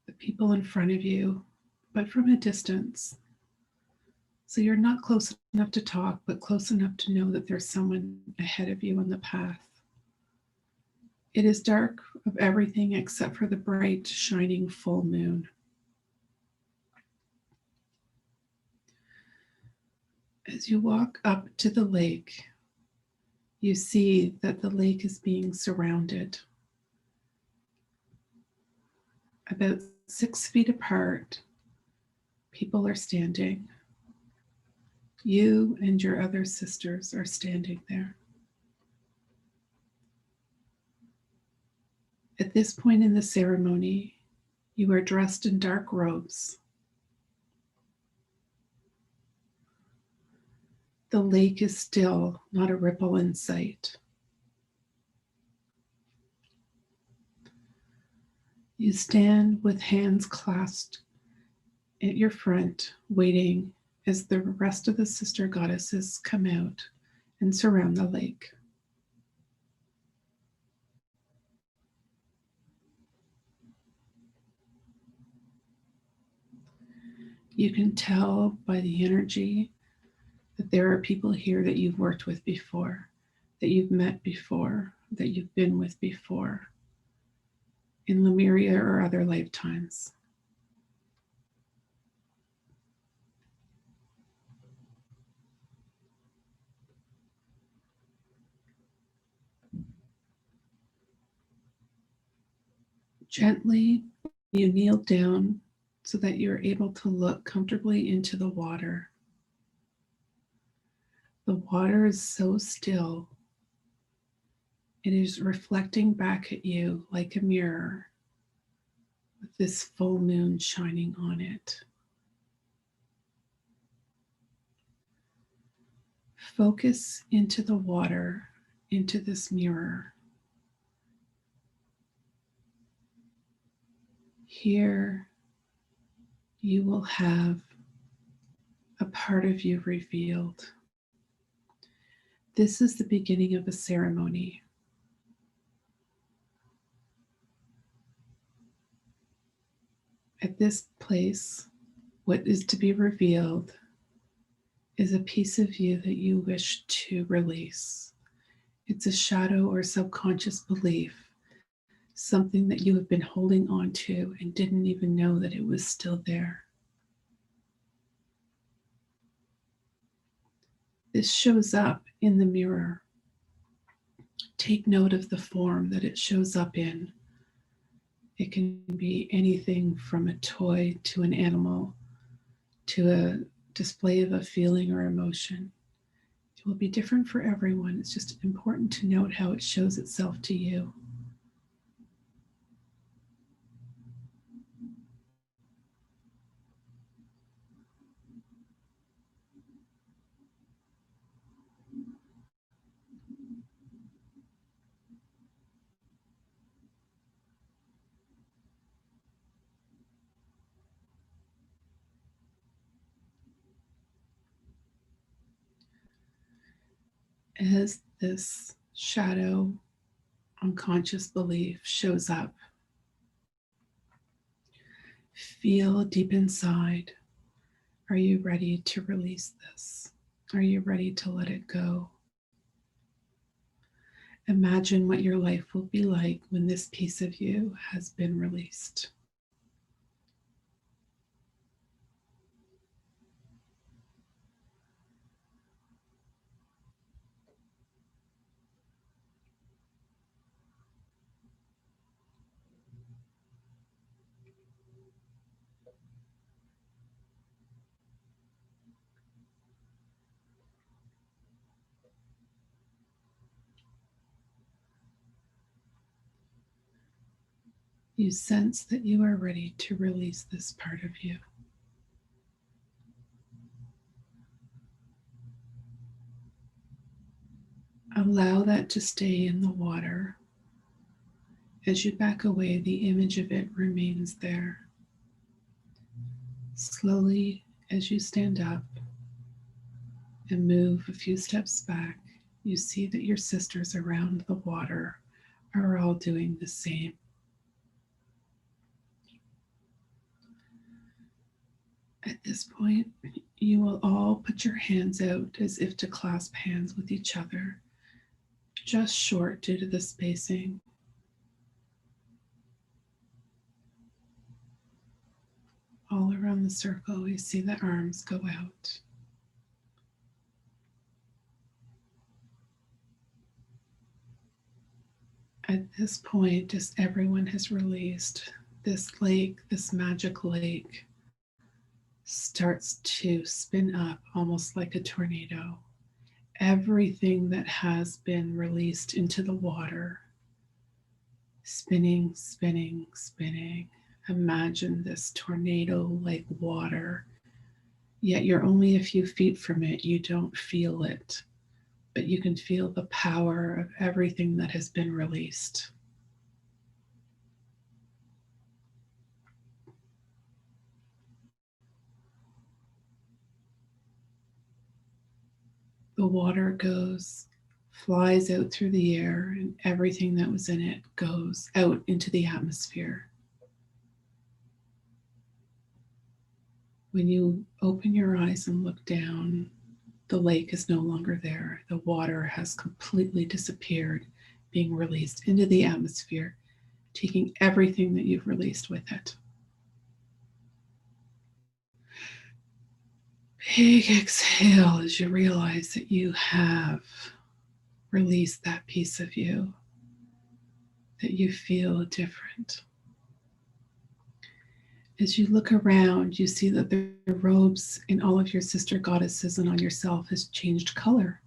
the people in front of you, but from a distance. So you're not close enough to talk, but close enough to know that there's someone ahead of you on the path. It is dark of everything except for the bright, shining full moon. As you walk up to the lake, you see that the lake is being surrounded. About 6 feet apart, people are standing. You and your other sisters are standing there. At this point in the ceremony, you are dressed in dark robes. The lake is still, not a ripple in sight. You stand with hands clasped at your front, waiting as the rest of the sister goddesses come out and surround the lake. You can tell by the energy that there are people here that you've worked with before, that you've met before, that you've been with before in Lemuria or other lifetimes. Gently, you kneel down so that you're able to look comfortably into the water. The water is so still. It is reflecting back at you like a mirror with this full moon shining on it. Focus into the water, into this mirror. Here, you will have a part of you revealed. This is the beginning of a ceremony. At this place, what is to be revealed is a piece of you that you wish to release. It's a shadow or subconscious belief, something that you have been holding on to and didn't even know that it was still there. This shows up in the mirror. Take note of the form that it shows up in. It can be anything from a toy to an animal to a display of a feeling or emotion. It will be different for everyone. It's just important to note how it shows itself to you. As this shadow, unconscious belief shows up, feel deep inside. Are you ready to release this? Are you ready to let it go? Imagine what your life will be like when this piece of you has been released. You sense that you are ready to release this part of you. Allow that to stay in the water. As you back away, the image of it remains there. Slowly, as you stand up and move a few steps back, you see that your sisters around the water are all doing the same. At this point, you will all put your hands out as if to clasp hands with each other, just short due to the spacing. All around the circle, you see the arms go out. At this point, as everyone has released, this lake, this magic lake, starts to spin up almost like a tornado. Everything that has been released into the water, spinning, spinning, spinning. Imagine this tornado like water, yet you're only a few feet from it. You don't feel it, but you can feel the power of everything that has been released. The water flies out through the air, and everything that was in it goes out into the atmosphere. When you open your eyes and look down, the lake is no longer there. The water has completely disappeared, being released into the atmosphere, taking everything that you've released with it. Big exhale as you realize that you have released that piece of you, that you feel different. As you look around, you see that the robes in all of your sister goddesses and on yourself has changed color.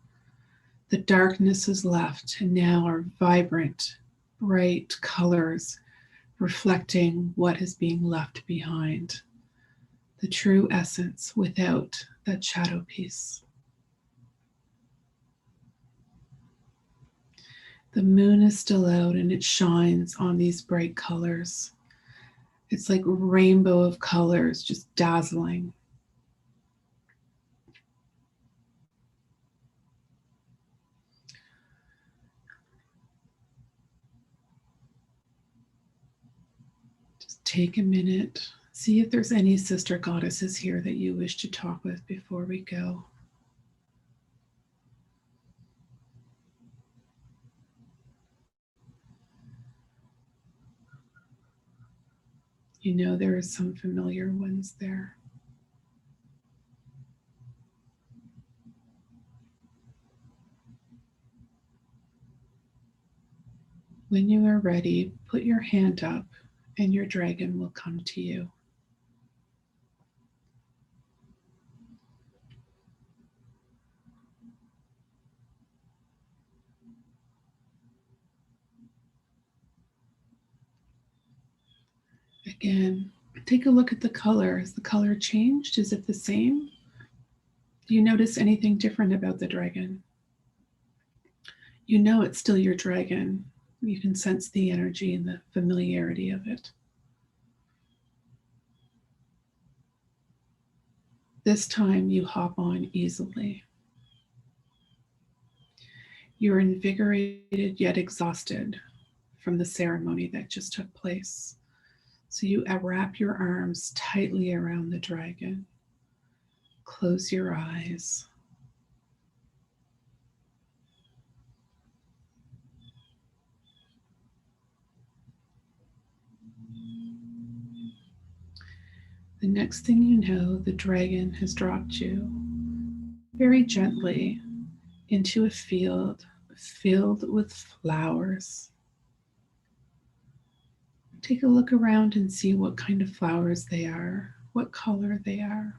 The darkness is left and now are vibrant, bright colors reflecting what is being left behind. The true essence without that shadow piece. The moon is still out and it shines on these bright colors. It's like a rainbow of colors, just dazzling. Just take a minute, see if there's any sister goddesses here that you wish to talk with before we go. You know there are some familiar ones there. When you are ready, put your hand up and your dragon will come to you. Again, take a look at the color. Has the color changed? Is it the same? Do you notice anything different about the dragon? You know it's still your dragon. You can sense the energy and the familiarity of it. This time you hop on easily. You're invigorated yet exhausted from the ceremony that just took place. So you wrap your arms tightly around the dragon. Close your eyes. The next thing you know, the dragon has dropped you very gently into a field filled with flowers. Take a look around and see what kind of flowers they are, what color they are.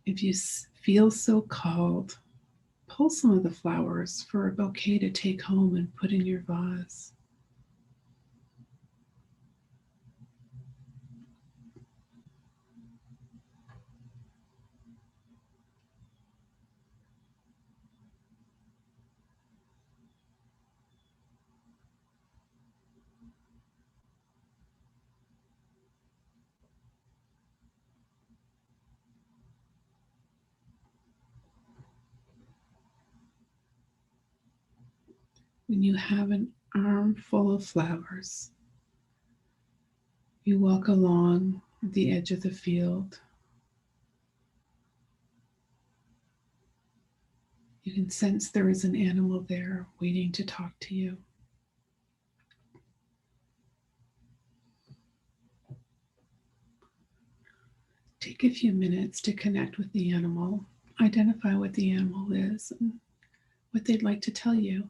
If you feel so called, pull some of the flowers for a bouquet to take home and put in your vase. When you have an armful of flowers, you walk along the edge of the field. You can sense there is an animal there waiting to talk to you. Take a few minutes to connect with the animal, identify what the animal is and what they'd like to tell you.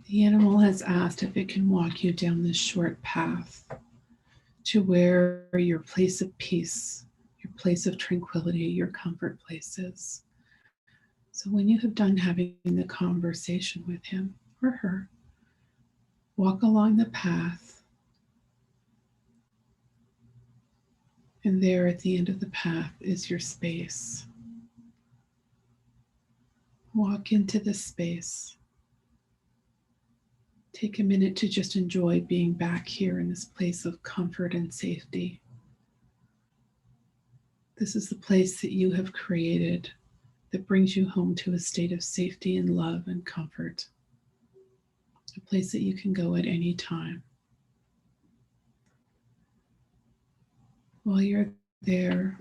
The animal has asked if it can walk you down this short path to where your place of peace, your place of tranquility, your comfort place is. So when you have done having the conversation with him or her, walk along the path, and there at the end of the path is your space. Walk into this space. Take a minute to just enjoy being back here in this place of comfort and safety. This is the place that you have created that brings you home to a state of safety and love and comfort. A place that you can go at any time. While you're there,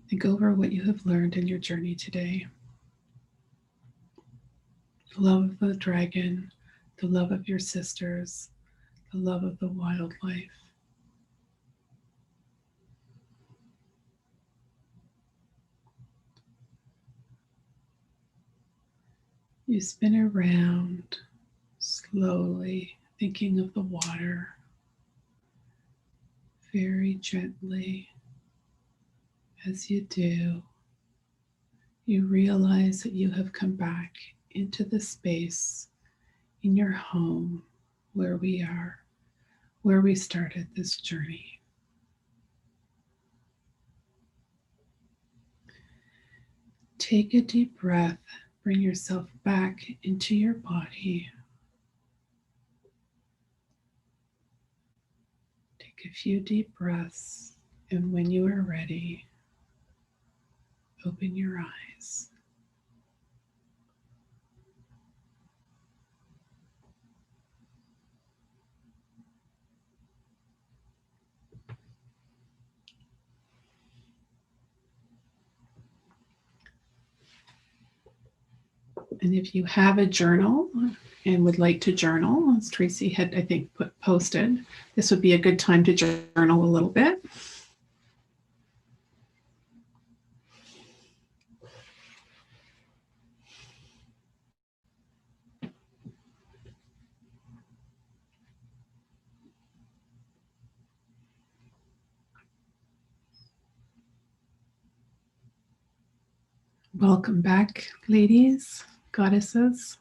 think over what you have learned in your journey today. The love of the dragon, the love of your sisters, the love of the wildlife. You spin around slowly, thinking of the water, very gently. As you do, you realize that you have come back into the space in your home where we are, where we started this journey. Take a deep breath, bring yourself back into your body. Take a few deep breaths, and when you are ready, open your eyes. And if you have a journal and would like to journal, as Tracy had, I think, posted, this would be a good time to journal a little bit. Welcome back, ladies, goddesses.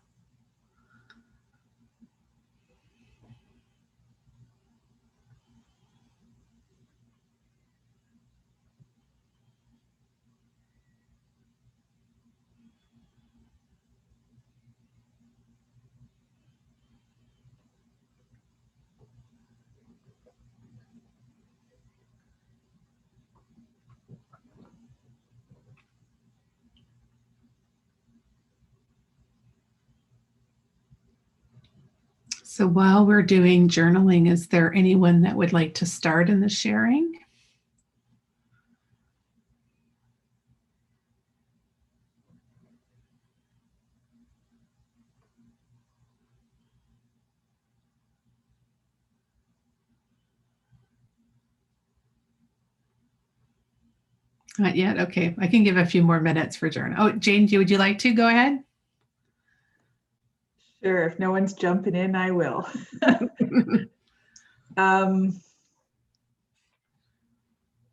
So while we're doing journaling, is there anyone that would like to start in the sharing? Not yet? Okay, I can give a few more minutes for journal. Oh, Jane, would you like to go ahead? Sure, if no one's jumping in, I will.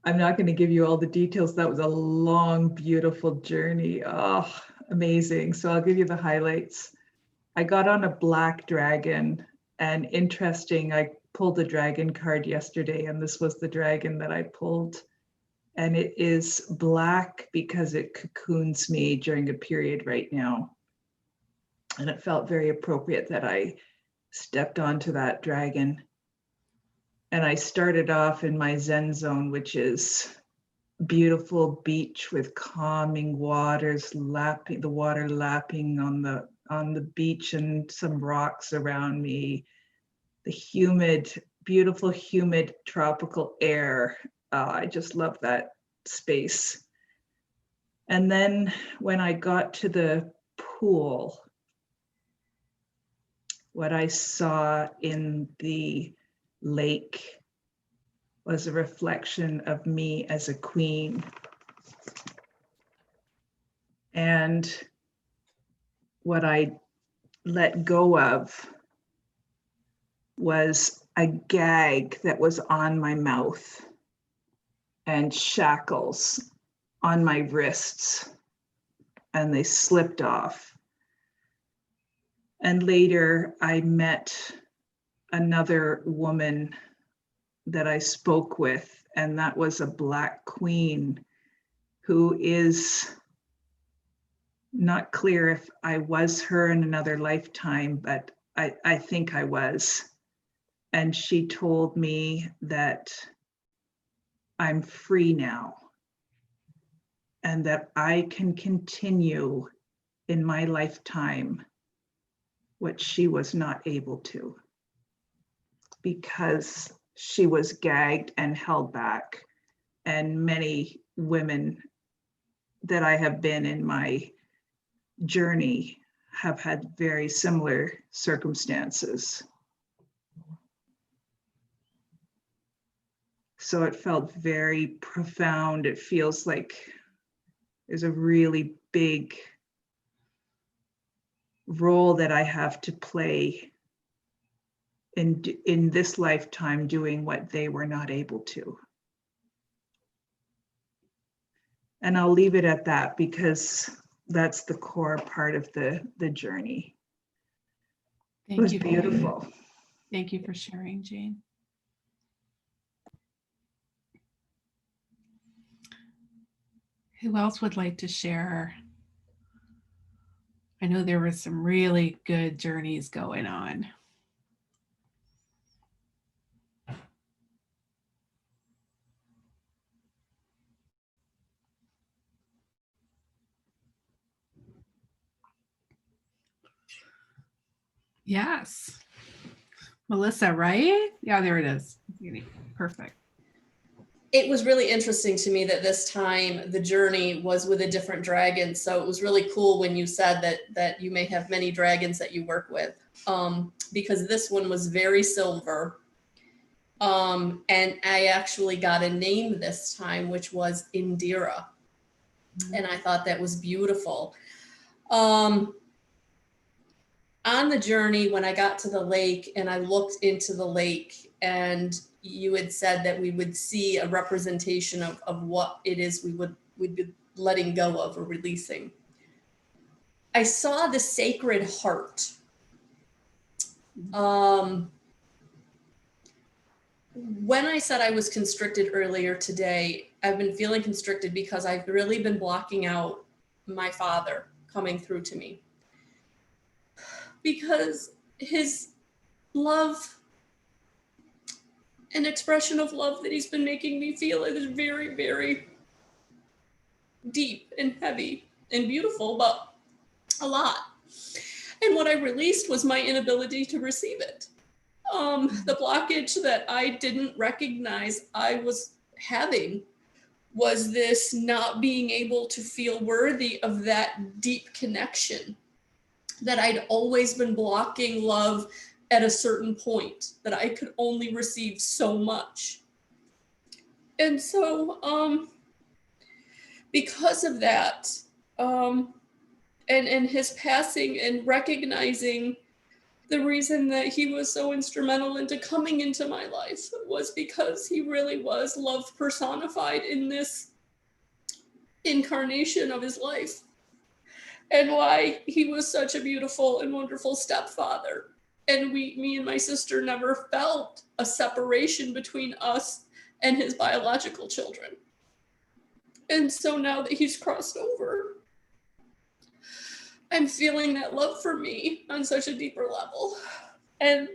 I'm not going to give you all the details. That was a long, beautiful journey. Oh, amazing. So I'll give you the highlights. I got on a black dragon, and interesting, I pulled a dragon card yesterday, and this was the dragon that I pulled. And it is black because it cocoons me during a period right now. And it felt very appropriate that I stepped onto that dragon. And I started off in my Zen zone, which is beautiful beach with calming waters lapping, the water lapping on the beach and some rocks around me. The humid, beautiful, humid tropical air. I just love that space. And then when I got to the pool, what I saw in the lake was a reflection of me as a queen. And what I let go of was a gag that was on my mouth and shackles on my wrists, and they slipped off. And later I met another woman that I spoke with, and that was a Black queen who is not clear if I was her in another lifetime, but I think I was. And she told me that I'm free now and that I can continue in my lifetime what she was not able to, because she was gagged and held back. And many women that I have been in my journey have had very similar circumstances. So it felt very profound. It feels like there's a really big role that I have to play in this lifetime, doing what they were not able to. And I'll leave it at that, because that's the core part of the journey. It was beautiful. Thank you for sharing, Jane. Who else would like to share? I know there were some really good journeys going on. Yes. Melissa, right? Yeah, there it is. Perfect. It was really interesting to me that this time the journey was with a different dragon. So it was really cool when you said that you may have many dragons that you work with, because this one was very silver. And I actually got a name this time, which was Indira. And I thought that was beautiful. On the journey, when I got to the lake and I looked into the lake, and you had said that we would see a representation of what it is we'd be letting go of or releasing. I saw the Sacred Heart. When I said I was constricted earlier today, I've been feeling constricted because I've really been blocking out my father coming through to me. Because his love, an expression of love that he's been making me feel, is very, very deep and heavy and beautiful, but a lot. And what I released was my inability to receive it. The blockage that I didn't recognize I was having was this not being able to feel worthy of that deep connection, that I'd always been blocking love at a certain point, that I could only receive so much. And so because of that, and his passing and recognizing the reason that he was so instrumental into coming into my life was because he really was love personified in this incarnation of his life, and why he was such a beautiful and wonderful stepfather. And me and my sister never felt a separation between us and his biological children. And so now that he's crossed over, I'm feeling that love for me on such a deeper level, and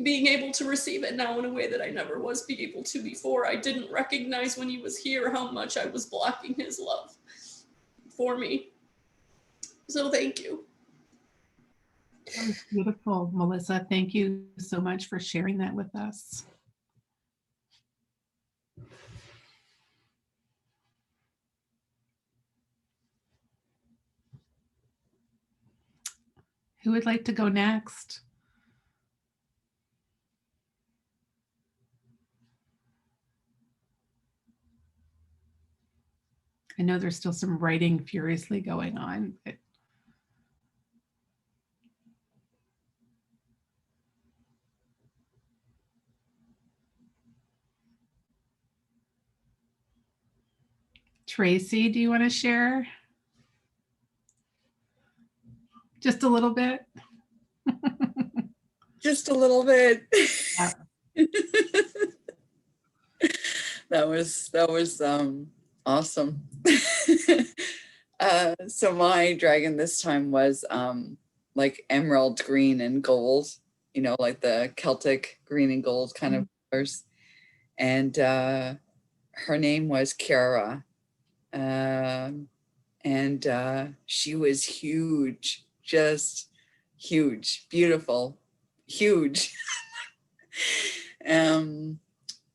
being able to receive it now in a way that I never was able to before. I didn't recognize when he was here how much I was blocking his love for me. So thank you. That was beautiful, Melissa. Thank you so much for sharing that with us. Who would like to go next? I know there's still some writing furiously going on, but Tracy, do you want to share? Just a little bit? Just a little bit. Yeah. That was awesome. So my dragon this time was like emerald green and gold, you know, like the Celtic green and gold kind of colors. And her name was Kiara. And she was huge, just huge, beautiful, huge. And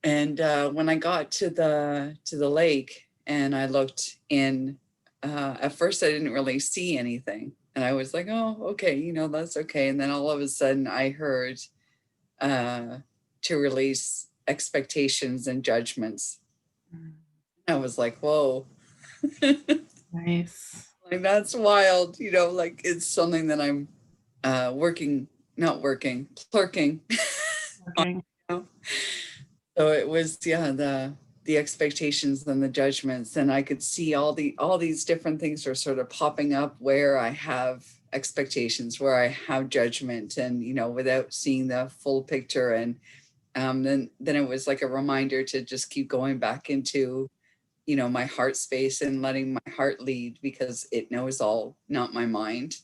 when I got to the lake and I looked in, at first I didn't really see anything, and I was like, oh, okay, you know, that's okay. And then all of a sudden I heard to release expectations and judgments. I was like, whoa. Nice. Like, that's wild, you know, like it's something that I'm clerking. Okay. You know? So it was, yeah, the expectations and the judgments, and I could see all these different things are sort of popping up where I have expectations, where I have judgment, and you know, without seeing the full picture. And then it was like a reminder to just keep going back into, you know, my heart space and letting my heart lead, because it knows all, not my mind.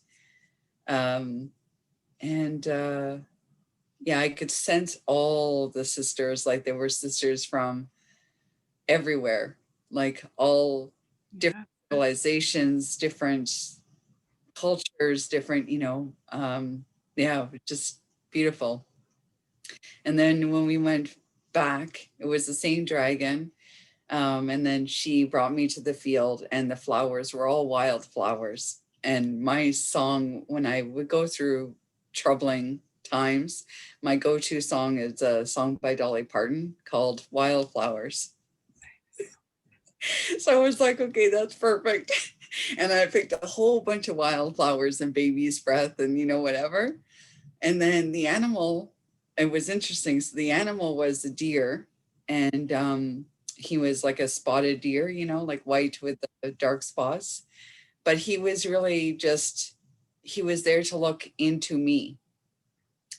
Yeah, I could sense all the sisters, like there were sisters from everywhere, like all different civilizations, different cultures, different, you know, yeah, just beautiful. And then when we went back, it was the same dragon. And then she brought me to the field, and the flowers were all wild flowers. And my song, when I would go through troubling times, my go-to song is a song by Dolly Parton called Wildflowers. So I was like, okay, that's perfect. And I picked a whole bunch of wildflowers and baby's breath and, you know, whatever. And then the animal, it was interesting. So the animal was a deer, and he was like a spotted deer, you know, like white with the dark spots. But he was really just, he was there to look into me.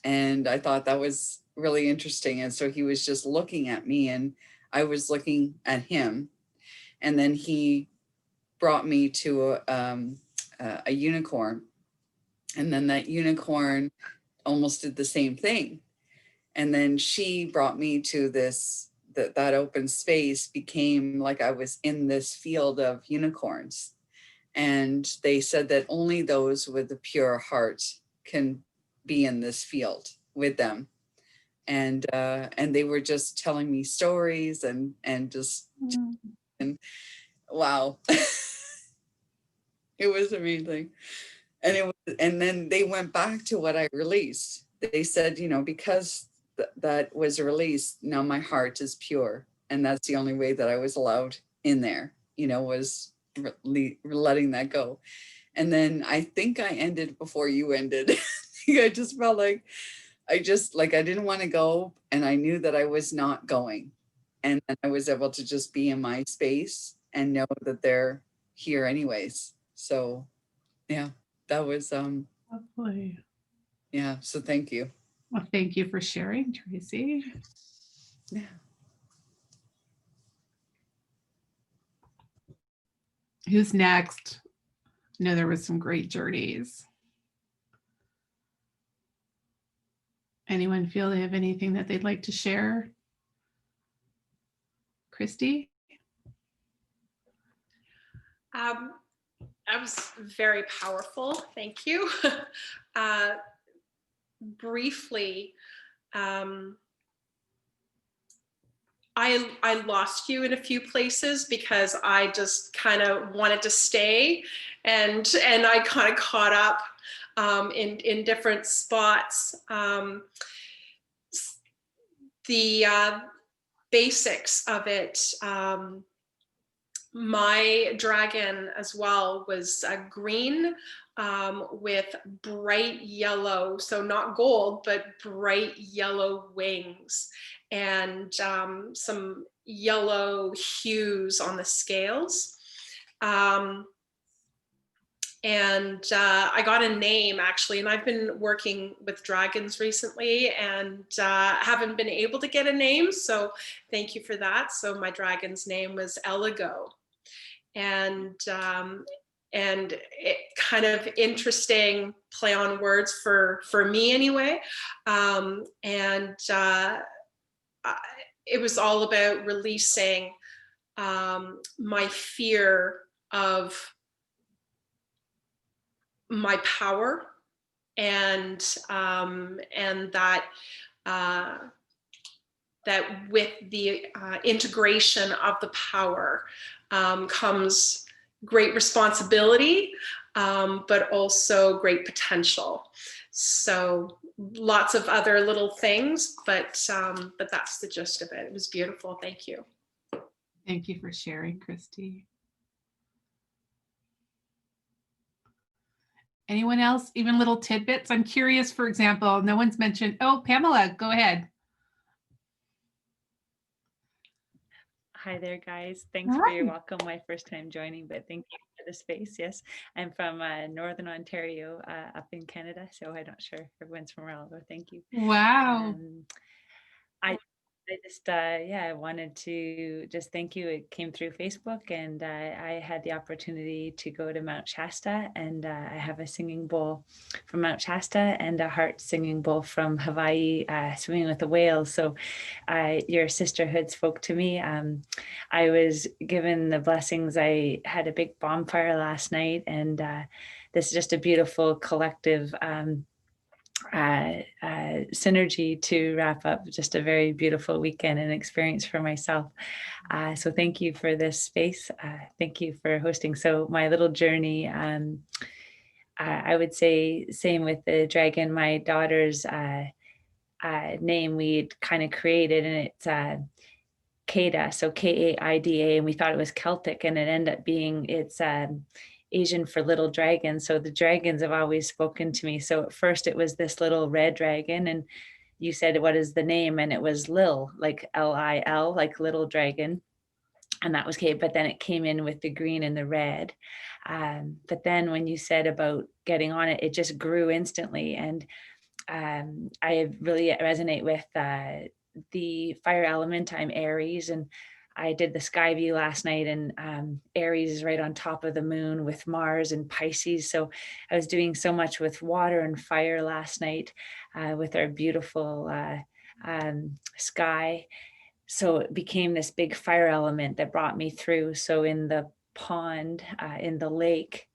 And I thought that was really interesting. And so he was just looking at me, and I was looking at him. And then he brought me to a unicorn. And then that unicorn almost did the same thing. And then she brought me to this, that open space became like I was in this field of unicorns. And they said that only those with a pure heart can be in this field with them. And they were just telling me stories and just, and wow. It was amazing. And then they went back to what I released. They said, you know, because that was released, now my heart is pure. And that's the only way that I was allowed in there, you know, was letting that go. And then I think I ended before you ended. I just felt like I didn't want to go, and I knew that I was not going. And then I was able to just be in my space and know that they're here anyways. So yeah, that was Lovely. yeah, so thank you. Well, thank you for sharing, Tracy. Yeah. Who's next? I know there was some great journeys. Anyone feel they have anything that they'd like to share? Christy? That was very powerful. Thank you. Briefly, I lost you in a few places because I just kind of wanted to stay, and I kind of caught up in different spots. The basics of it. My dragon as well was green with bright yellow, so not gold, but bright yellow wings, and some yellow hues on the scales. And I got a name actually, and I've been working with dragons recently and haven't been able to get a name, so thank you for that. So my dragon's name was Eligo. And it kind of interesting play on words for me anyway. It was all about releasing my fear of my power, and that that with the integration of the power comes great responsibility, but also great potential. So lots of other little things, but that's the gist of it. It was beautiful. Thank you. Thank you for sharing, Christy. Anyone else, even little tidbits? I'm curious, for example, no one's mentioned, oh, Pamela, go ahead. Hi there, guys. Thanks for your welcome. My first time joining, but thank you for the space. Yes, I'm from Northern Ontario, up in Canada, so I'm not sure if everyone's from around, but thank you. Wow. I just, yeah, I wanted to just thank you. It came through Facebook, and I had the opportunity to go to Mount Shasta, and I have a singing bowl from Mount Shasta and a heart singing bowl from Hawaii, swimming with the whales. So your sisterhood spoke to me. I was given the blessings. I had a big bonfire last night, and this is just a beautiful collective synergy to wrap up just a very beautiful weekend and experience for myself. So thank you for this space. Thank you for hosting. So my little journey, I would say same with the dragon, my daughter's name we'd kind of created, and it's Kaida, so Kaida, and we thought it was Celtic, and it ended up being, it's Asian for little dragon. So the dragons have always spoken to me. So at first it was this little red dragon, and you said, what is the name? And it was Lil, like Lil, like little dragon. And that was Kate, but then it came in with the green and the red. But then when you said about getting on it, it just grew instantly. And I really resonate with the fire element. I'm Aries, and I did the sky view last night, and Aries is right on top of the moon with Mars and Pisces. So I was doing so much with water and fire last night with our beautiful sky. So it became this big fire element that brought me through. So in the pond, in the lake,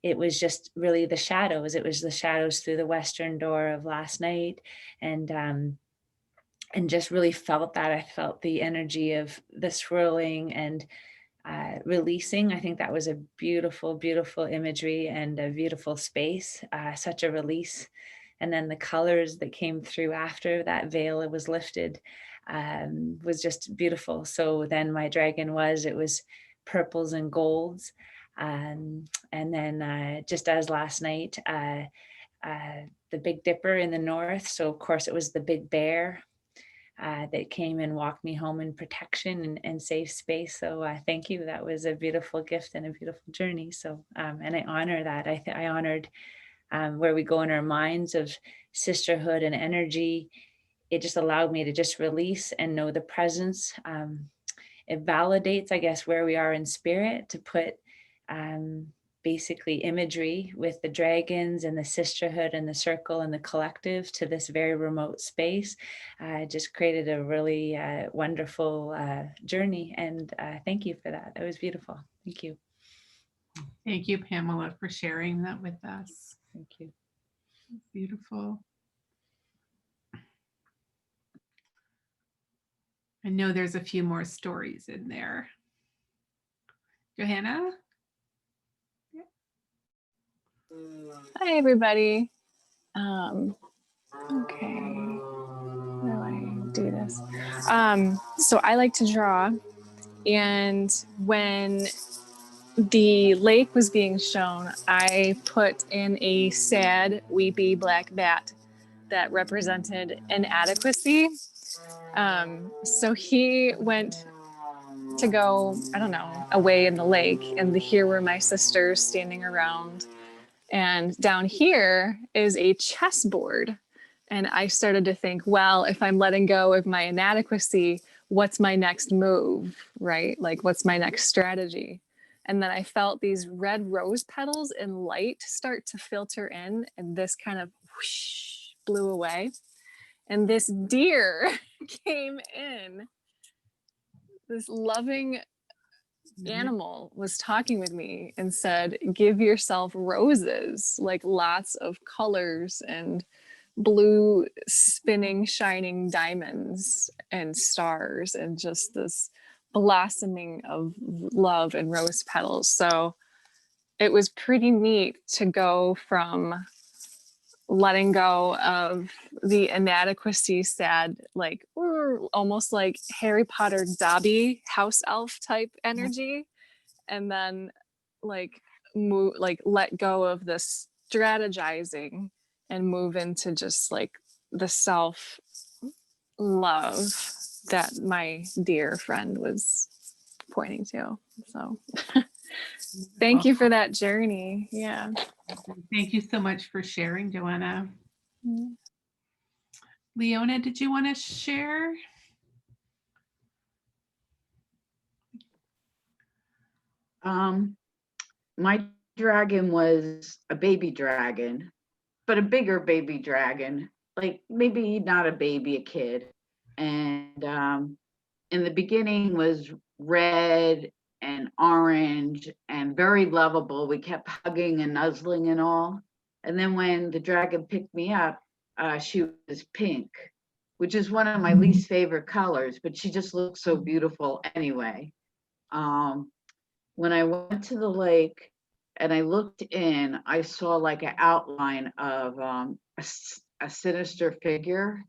it was just really the shadows. It was the shadows through the western door of last night. And just really felt that. I felt the energy of the swirling and releasing. I think that was a beautiful, beautiful imagery and a beautiful space, such a release. And then the colors that came through after that veil was lifted was just beautiful. So then my dragon it was purples and golds. And then just as last night, the Big Dipper in the north. So of course it was the Big Bear that came and walked me home in protection and safe space. So thank you. That was a beautiful gift and a beautiful journey. So and I honor that. I honored where we go in our minds of sisterhood and energy. It just allowed me to just release and know the presence. It validates, I guess, where we are in spirit to put basically imagery with the dragons and the sisterhood and the circle and the collective to this very remote space. Just created a really wonderful journey. And thank you for that. That was beautiful. Thank you. Thank you, Pamela, for sharing that with us. Thank you. Beautiful. I know there's a few more stories in there. Johanna? Hi, everybody. Okay, how do I do this? So I like to draw, and when the lake was being shown, I put in a sad, weepy black bat that represented inadequacy. So he went to go, I don't know, away in the lake, and here were my sisters standing around. And down here is a chessboard. And I started to think, well, if I'm letting go of my inadequacy, what's my next move, right? Like, what's my next strategy? And then I felt these red rose petals and light start to filter in, and this kind of whoosh, blew away. And this deer came in, this loving animal was talking with me and said, give yourself roses, like lots of colors and blue spinning shining diamonds and stars and just this blossoming of love and rose petals. So it was pretty neat to go from letting go of the inadequacy, sad, like almost like Harry Potter Dobby house elf type energy, and then like move, like let go of the strategizing and move into just like the self love that my dear friend was pointing to. So thank you for that journey. Yeah. Thank you so much for sharing, Joanna. Leona, did you want to share? My dragon was a baby dragon, but a bigger baby dragon, like maybe not a baby, a kid. And in the beginning was red and orange and very lovable. We kept hugging and nuzzling and all. And then when the dragon picked me up, she was pink, which is one of my least favorite colors, but she just looked so beautiful anyway. When I went to the lake and I looked in, I saw like an outline of a sinister figure.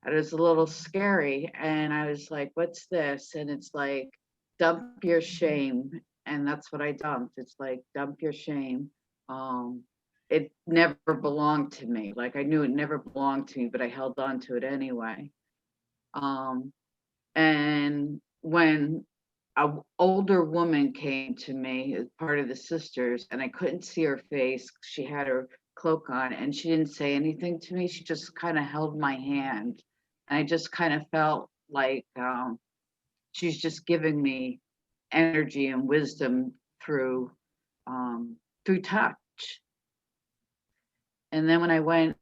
It was a little scary. And I was like, what's this? And it's like, dump your shame. And that's what I dumped. It's like, dump your shame. It never belonged to me. Like, I knew it never belonged to me, but I held on to it anyway. And when an older woman came to me as part of the sisters, and I couldn't see her face, she had her cloak on, and she didn't say anything to me. She just kind of held my hand. And I just kind of felt like she's just giving me energy and wisdom through touch. And then when I went,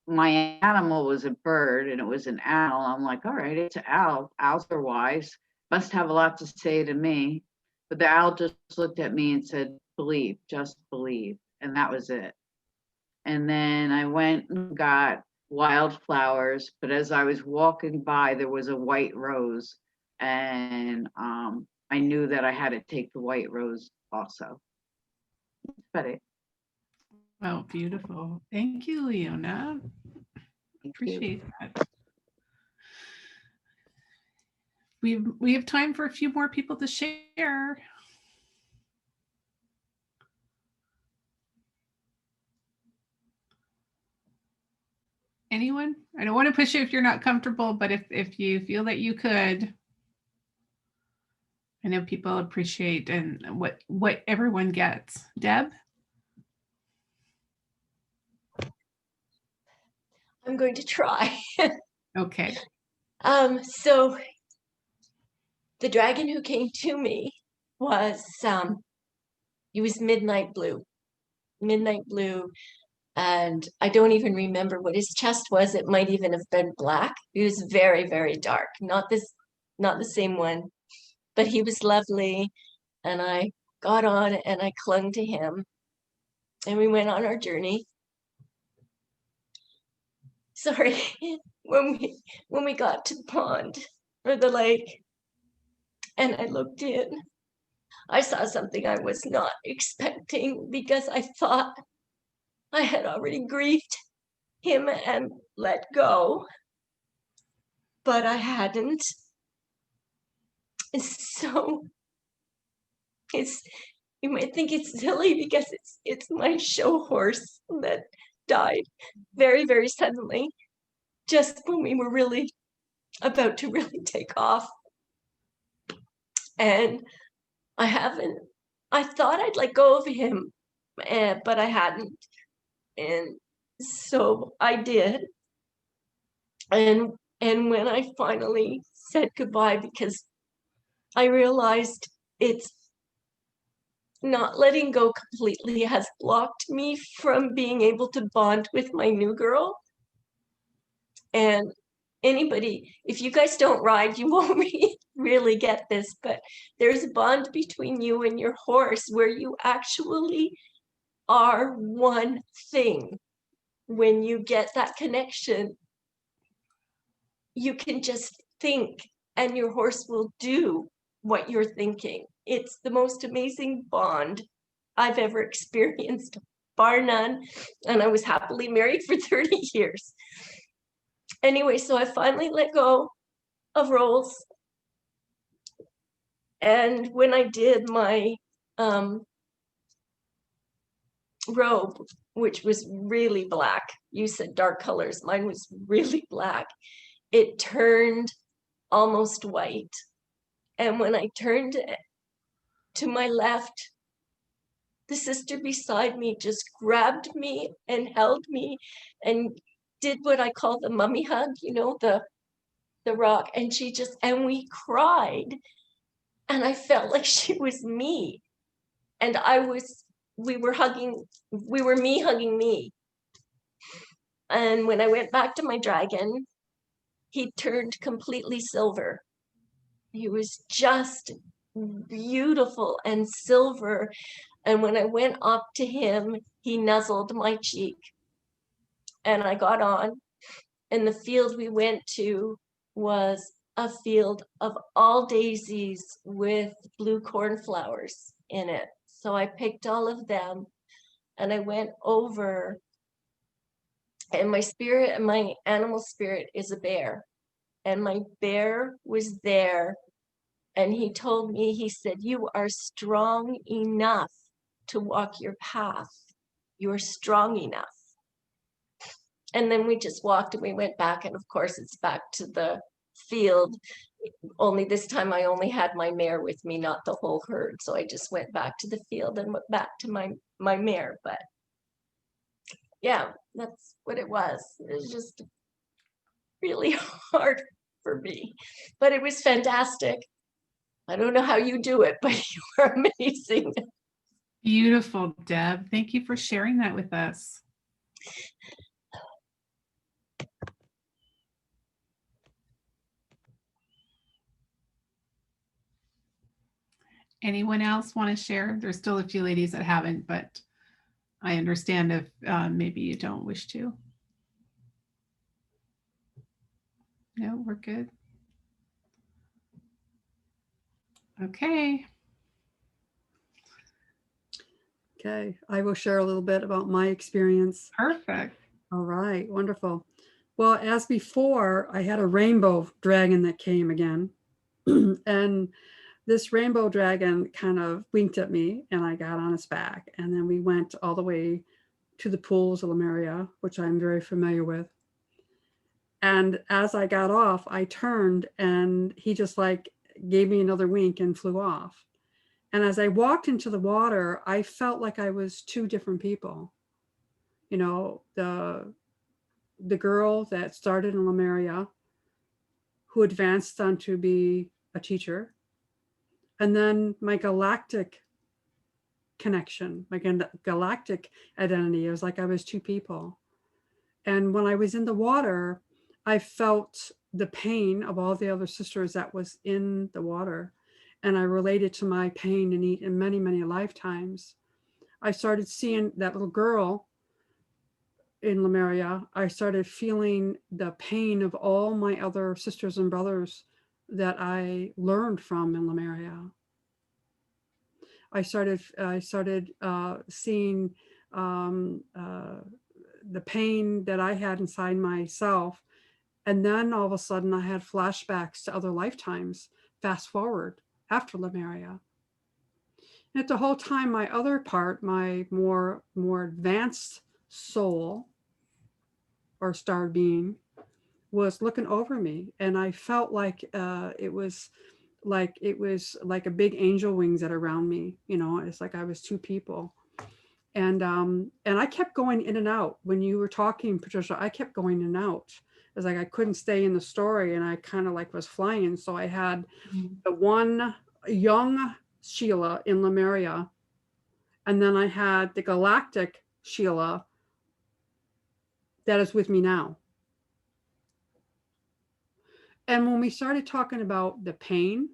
my animal was a bird, and it was an owl. I'm like, all right, it's an owl. Owls are wise, must have a lot to say to me. But the owl just looked at me and said, believe, just believe. And that was it. And then I went and got wildflowers, but as I was walking by, there was a white rose, and I knew that I had to take the white rose also. But it. Oh, beautiful. Thank you, Leona. Appreciate that. We have time for a few more people to share. I don't want to push you if you're not comfortable, but if you feel that you could, I know people appreciate and what everyone gets. Deb? I'm going to try. Okay. So the dragon who came to me was, he was midnight blue, and I don't even remember what his chest was. It might even have been black. He was very, very dark, not the same one, but he was lovely. And I got on and I clung to him and we went on our journey. Sorry, when we got to the pond or the lake and I looked in, I saw something I was not expecting because I thought I had already grieved him and let go, but I hadn't. So you might think it's silly because it's my show horse that died very, very suddenly, just when we were really about to really take off. And I thought I'd let go of him, but I hadn't. And so I did. And when I finally said goodbye, because I realized it's not letting go completely has blocked me from being able to bond with my new girl. And anybody, if you guys don't ride, you won't really get this, but there's a bond between you and your horse where you actually are one thing. When you get that connection, you can just think and your horse will do what you're thinking. It's the most amazing bond I've ever experienced, bar none. And I was happily married for 30 years. Anyway, so I finally let go of Rolls. And when I did, my robe, which was really black, you said dark colors, mine was really black, it turned almost white. And when I turned to my left, the sister beside me just grabbed me and held me and did what I call the mummy hug, you know, the rock. And we cried. And I felt like she was me. And we were me hugging me. And when I went back to my dragon, he turned completely silver. He was just beautiful and silver. And when I went up to him, he nuzzled my cheek. And I got on, and the field we went to was a field of all daisies with blue cornflowers in it. So I picked all of them and I went over, and my spirit and my animal spirit is a bear. And my bear was there. And he told me, he said, "You are strong enough to walk your path. You are strong enough." And then we just walked and we went back. And of course, it's back to the field. Only this time I only had my mare with me, not the whole herd. So I just went back to the field and went back to my mare. But yeah, that's what it was. It was just really hard for me, but it was fantastic. I don't know how you do it, but you are amazing. Beautiful, Deb. Thank you for sharing that with us. Anyone else want to share? There's still a few ladies that haven't, but I understand if maybe you don't wish to. No, we're good. Okay. Okay, I will share a little bit about my experience. Perfect. All right, wonderful. Well, as before, I had a rainbow dragon that came again. And this rainbow dragon kind of winked at me and I got on its back. And then we went all the way to the pools of Lemuria, which I'm very familiar with. And as I got off, I turned and he just like gave me another wink and flew off. And as I walked into the water, I felt like I was two different people. You know, the girl that started in Lemuria, who advanced on to be a teacher, and then my galactic connection, my galactic identity. It was like I was two people. And when I was in the water, I felt the pain of all the other sisters that was in the water. And I related to my pain in many, many lifetimes. I started seeing that little girl in Lemuria. I started feeling the pain of all my other sisters and brothers that I learned from in Lemuria. I started seeing the pain that I had inside myself. And then all of a sudden I had flashbacks to other lifetimes, fast forward after Lemuria. And at the whole time, my other part, my more advanced soul or star being was looking over me. And I felt like it was like a big angel wings that are around me. You know, it's like I was two people. And I kept going in and out. When you were talking, Patricia, I kept going in and out. It's like I couldn't stay in the story, and I kind of like was flying. So I had the one young Sheila in Lemuria, and then I had the galactic Sheila that is with me now. And when we started talking about the pain,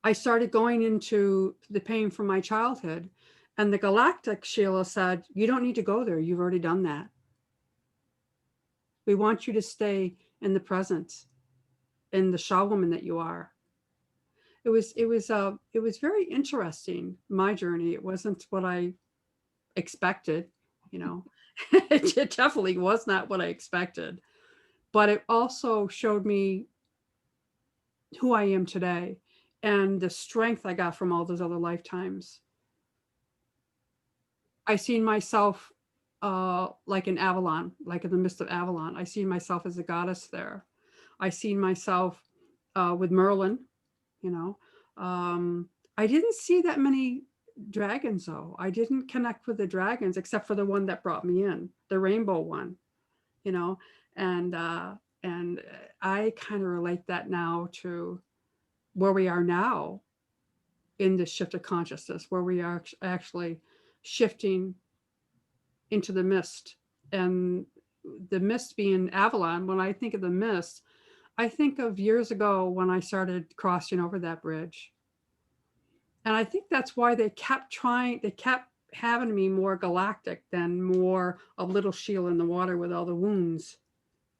I started going into the pain from my childhood. And the galactic Sheila said, you don't need to go there. You've already done that. We want you to stay in the present, in the Shaw woman that you are. It was very interesting, my journey. It wasn't what I expected, you know. It definitely was not what I expected. But it also showed me who I am today and the strength I got from all those other lifetimes. I seen myself like in Avalon, like in the midst of Avalon. I seen myself as a goddess there. I seen myself with Merlin, you know. I didn't see that many dragons though. I didn't connect with the dragons except for the one that brought me in, the rainbow one, you know. And I kind of relate that now to where we are now in this shift of consciousness, where we are actually shifting into the mist. And the mist being Avalon. When I think of the mist, I think of years ago when I started crossing over that bridge. And I think that's why they kept having me more galactic than more a little Sheila in the water with all the wounds,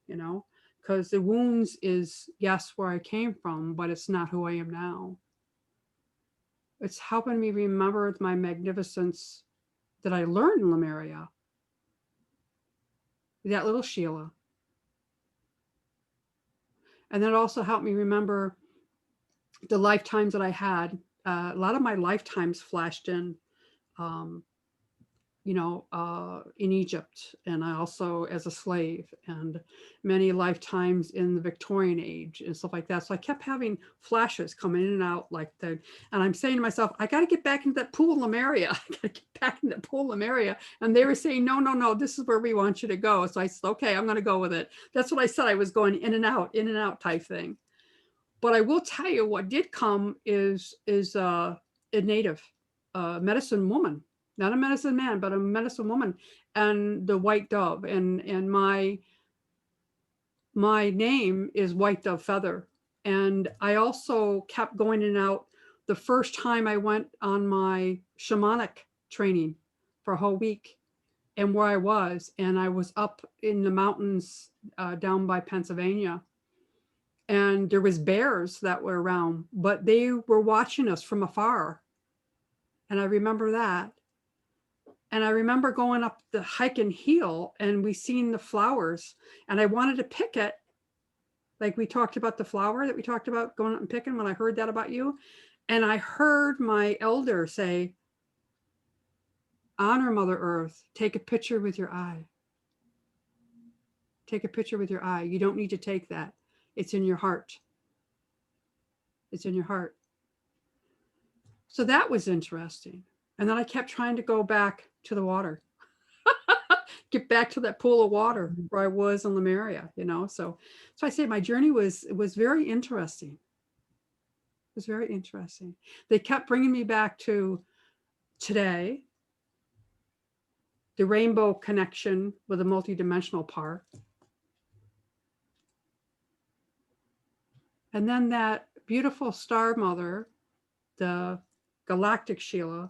you know, because the wounds is, yes, where I came from, but it's not who I am now. It's helping me remember my magnificence that I learned in Lemuria. That little Sheila. And that also helped me remember the lifetimes that I had. A lot of my lifetimes flashed in, you know, in Egypt, and I also as a slave, and many lifetimes in the Victorian age and stuff like that. So I kept having flashes coming in and out like that. And I'm saying to myself, I got to get back into that pool in Lemuria. I got to get back into that pool in Lemuria. And they were saying, no, this is where we want you to go. So I said, okay, I'm going to go with it. That's what I said. I was going in and out type thing. But I will tell you what did come is a native medicine woman. Not a medicine man, but a medicine woman, and the white dove. And my name is White Dove Feather. And I also kept going in and out. The first time I went on my shamanic training for a whole week, and where I was up in the mountains down by Pennsylvania. And there was bears that were around, but they were watching us from afar. And I remember that. And I remember going up the hike and hill, and we seen the flowers, and I wanted to pick it. Like we talked about the flower that we talked about going up and picking when I heard that about you. And I heard my elder say, honor Mother Earth, take a picture with your eye. Take a picture with your eye. You don't need to take that. It's in your heart. It's in your heart. So that was interesting. And then I kept trying to go back to the water, get back to that pool of water where I was in Lemuria, you know. So I say my journey was very interesting. It was very interesting. They kept bringing me back to today, the rainbow connection with a multidimensional part. And then that beautiful star mother, the galactic Sheila,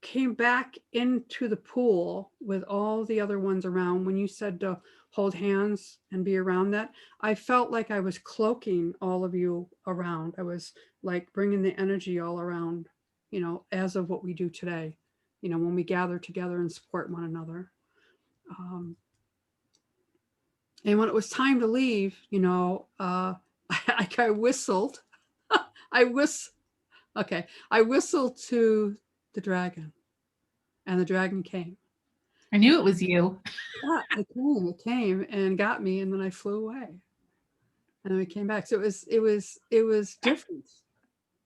came back into the pool with all the other ones around. When you said to hold hands and be around that, I felt like I was cloaking all of you around. I was like bringing the energy all around, you know, as of what we do today, you know, when we gather together and support one another. And when it was time to leave, you know, I whistled. I whistled to the dragon, and the dragon came. I knew it was you. Yeah, it came and got me, and then I flew away. And then we came back. So it was different.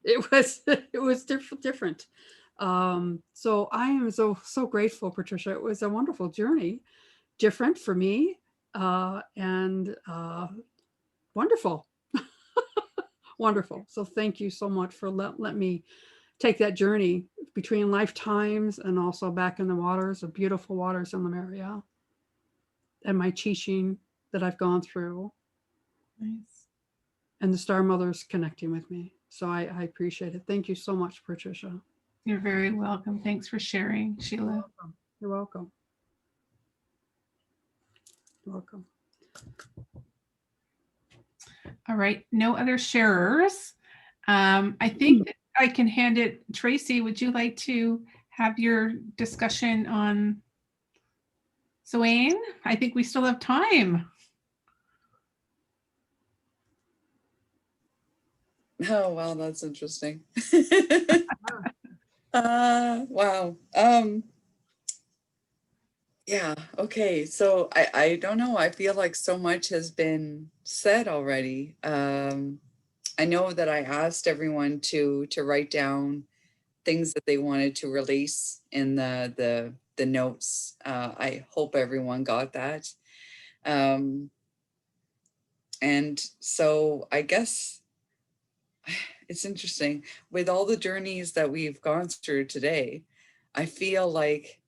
It was different. So I am so grateful, Patricia. It was a wonderful journey, different for me, and wonderful. Wonderful. So thank you so much for let me take that journey between lifetimes and also back in the waters, the beautiful waters in Lemuria, and my teaching that I've gone through. Nice. And the Star Mothers connecting with me. So I appreciate it. Thank you so much, Patricia. You're very welcome. Thanks for sharing, Sheila. You're welcome. You're welcome. All right, no other sharers. I think I can hand it. Tracy, would you like to have your discussion on Samhain? I think we still have time. Oh, wow, that's interesting. Wow. Yeah, okay. So I don't know. I feel like so much has been said already. I know that I asked everyone to write down things that they wanted to release in the notes. I hope everyone got that. And so I guess it's interesting with all the journeys that we've gone through today. I feel like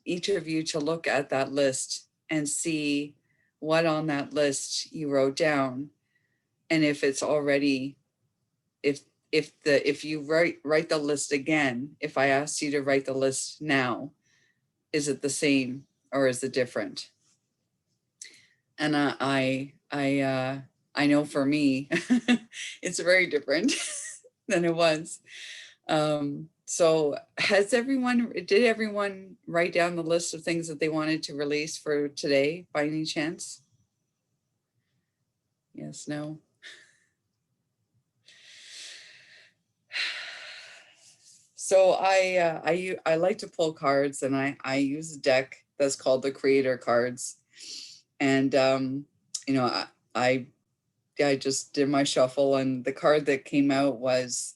each of you to look at that list and see what on that list you wrote down, and if it's already, if you write the list again, if I asked you to write the list now, is it the same or is it different? And I know for me, it's very different than it was. So did everyone write down the list of things that they wanted to release for today by any chance? Yes, no. So I like to pull cards, and I use a deck that's called the Creator cards. And you know, I just did my shuffle, and the card that came out was,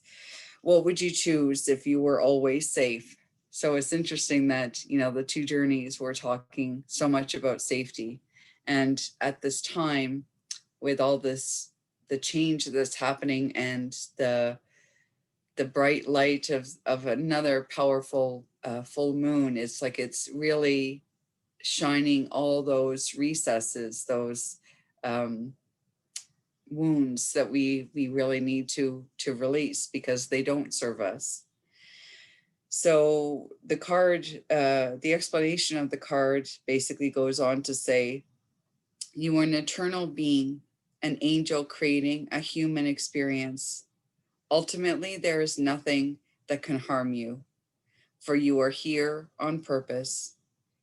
what would you choose if you were always safe? So it's interesting that, you know, the two journeys were talking so much about safety. And at this time, with all this, the change that's happening and the bright light of another powerful full moon, it's like it's really shining all those recesses, those wounds that we really need to release because they don't serve us. So the card, the explanation of the card basically goes on to say, you are an eternal being, an angel creating a human experience. Ultimately, there is nothing that can harm you, for you are here on purpose,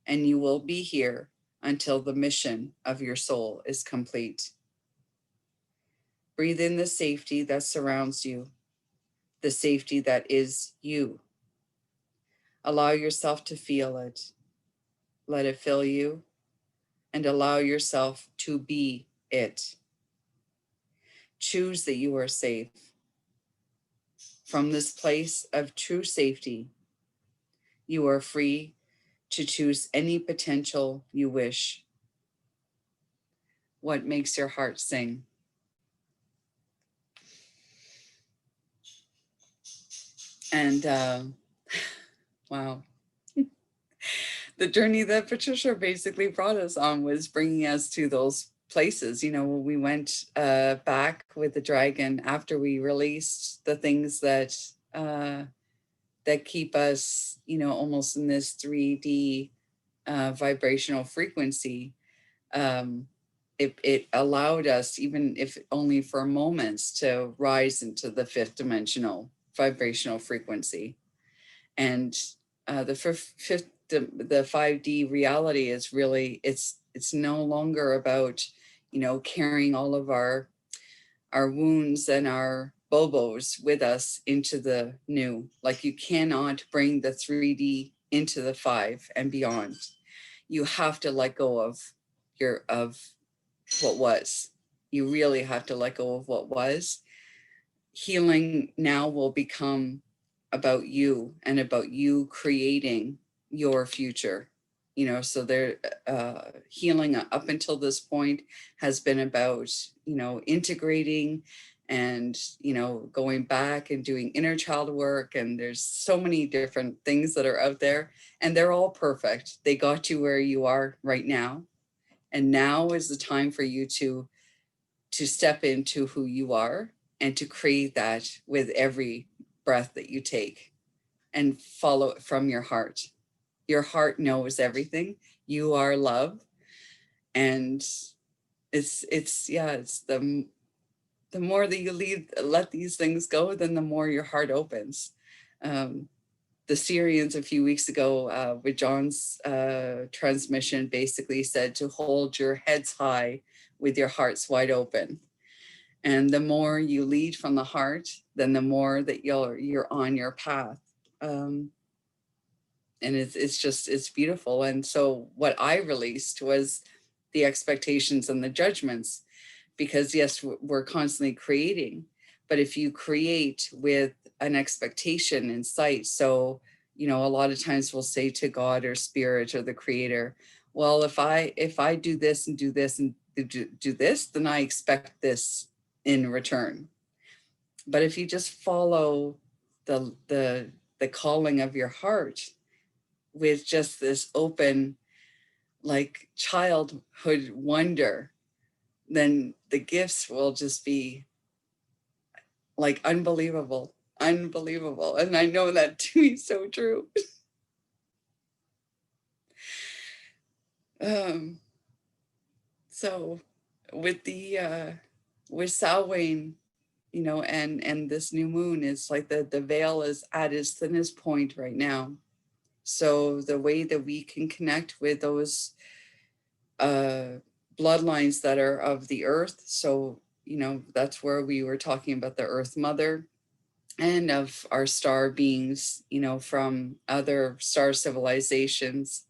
and you will be here until the mission of your soul is complete. Breathe in the safety that surrounds you, the safety that is you. Allow yourself to feel it. Let it fill you. and allow yourself to be it. Choose that you are safe. From this place of true safety, you are free to choose any potential you wish. What makes your heart sing? And wow. The journey that Patricia basically brought us on was bringing us to those places. You know, we went back with the dragon after we released the things that that keep us, you know, almost in this 3D vibrational frequency. It allowed us, even if only for moments, to rise into the 5th dimensional vibrational frequency. And the 5D reality is really, it's no longer about, you know, carrying all of our wounds and our bobos with us into the new. Like, you cannot bring the 3D into the 5 and beyond. You have to let go of what was. You really have to let go of what was. Healing now will become about you and about you creating your future. You know, so there, healing up until this point has been about, you know, integrating and, you know, going back and doing inner child work. And there's so many different things that are out there, and they're all perfect. They got you where you are right now. And now is the time for you to step into who you are and to create that with every breath that you take, and follow it from your heart. Your heart knows everything. You are love. And it's the more that you let these things go, then the more your heart opens. The Syrians a few weeks ago with John's transmission basically said to hold your heads high with your hearts wide open. And the more you lead from the heart, then the more that you're on your path. And it's beautiful. And so what I released was the expectations and the judgments, because yes, we're constantly creating, but if you create with an expectation in sight, so, you know, a lot of times we'll say to God or spirit or the creator, well, if I do this and do this and do this, then I expect this in return. But if you just follow the calling of your heart with just this open, like, childhood wonder, then the gifts will just be like unbelievable. And I know that to be so true. So with Samhain, you know, and this new moon, is like the veil is at its thinnest point right now. So the way that we can connect with those bloodlines that are of the earth, so, you know, that's where we were talking about the Earth Mother and of our star beings, you know, from other star civilizations.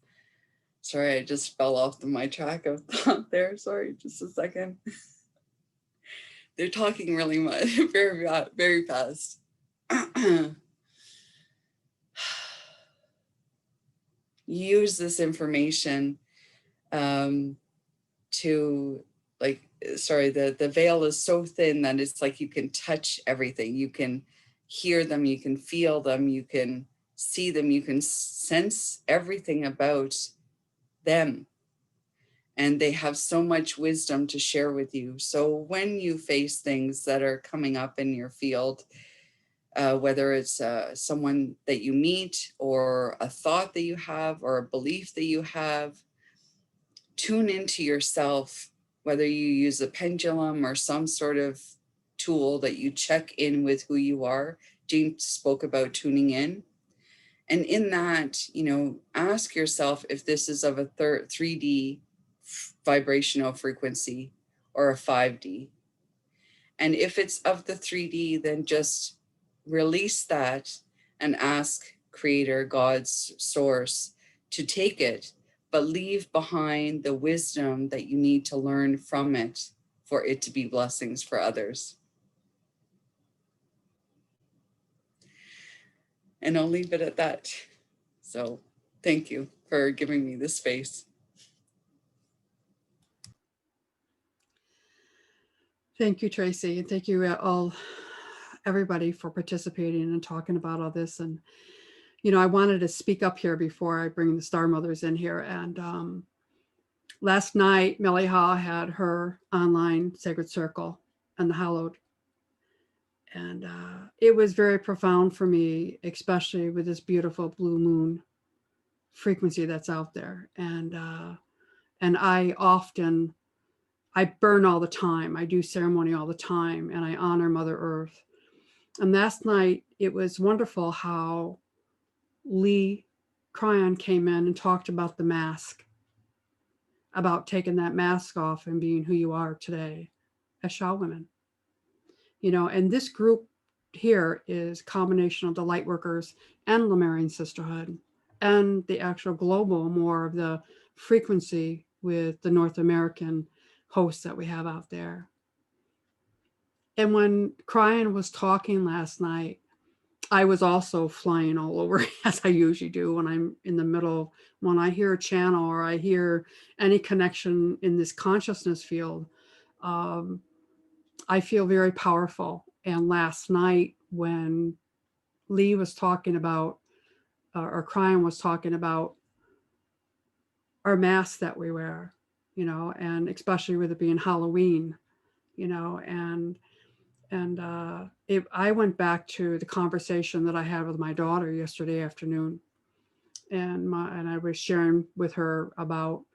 Sorry, I just fell off my track of thought there. Sorry, just a second. They're talking really much, very, very fast. Use this information to, like, sorry, the veil is so thin that it's like you can touch everything. You can hear them, you can feel them, you can see them, you can sense everything about them. And they have so much wisdom to share with you. So when you face things that are coming up in your field, whether it's someone that you meet or a thought that you have or a belief that you have, tune into yourself, whether you use a pendulum or some sort of tool that you check in with who you are. Jean spoke about tuning in. And in that, you know, ask yourself if this is of a 3D vibrational frequency or a 5D. And if it's of the 3D, then just release that and ask Creator, God's source, to take it, but leave behind the wisdom that you need to learn from it for it to be blessings for others. And I'll leave it at that. So thank you for giving me this space. Thank you, Tracy, and thank you everybody for participating and talking about all this. And I wanted to speak up here before I bring the Star Mothers in here. And last night, Melly Ha had her online Sacred Circle and the Hallowed. And it was very profound for me, especially with this beautiful blue moon frequency that's out there. And I burn all the time. I do ceremony all the time, and I honor Mother Earth. And last night, it was wonderful how Lee Cryon came in and talked about the mask, about taking that mask off and being who you are today as Shaw women. And this group here is a combination of the Lightworkers and Lemurian Sisterhood and the actual global, more of the frequency with the North American hosts that we have out there. And when Cryon was talking last night, I was also flying all over, as I usually do when I'm in the middle. When I hear a channel or I hear any connection in this consciousness field, I feel very powerful. And last night when Lee was talking about, or Cryon was talking about our masks that we wear, and especially with it being Halloween, and I went back to the conversation that I had with my daughter yesterday afternoon, and I was sharing with her about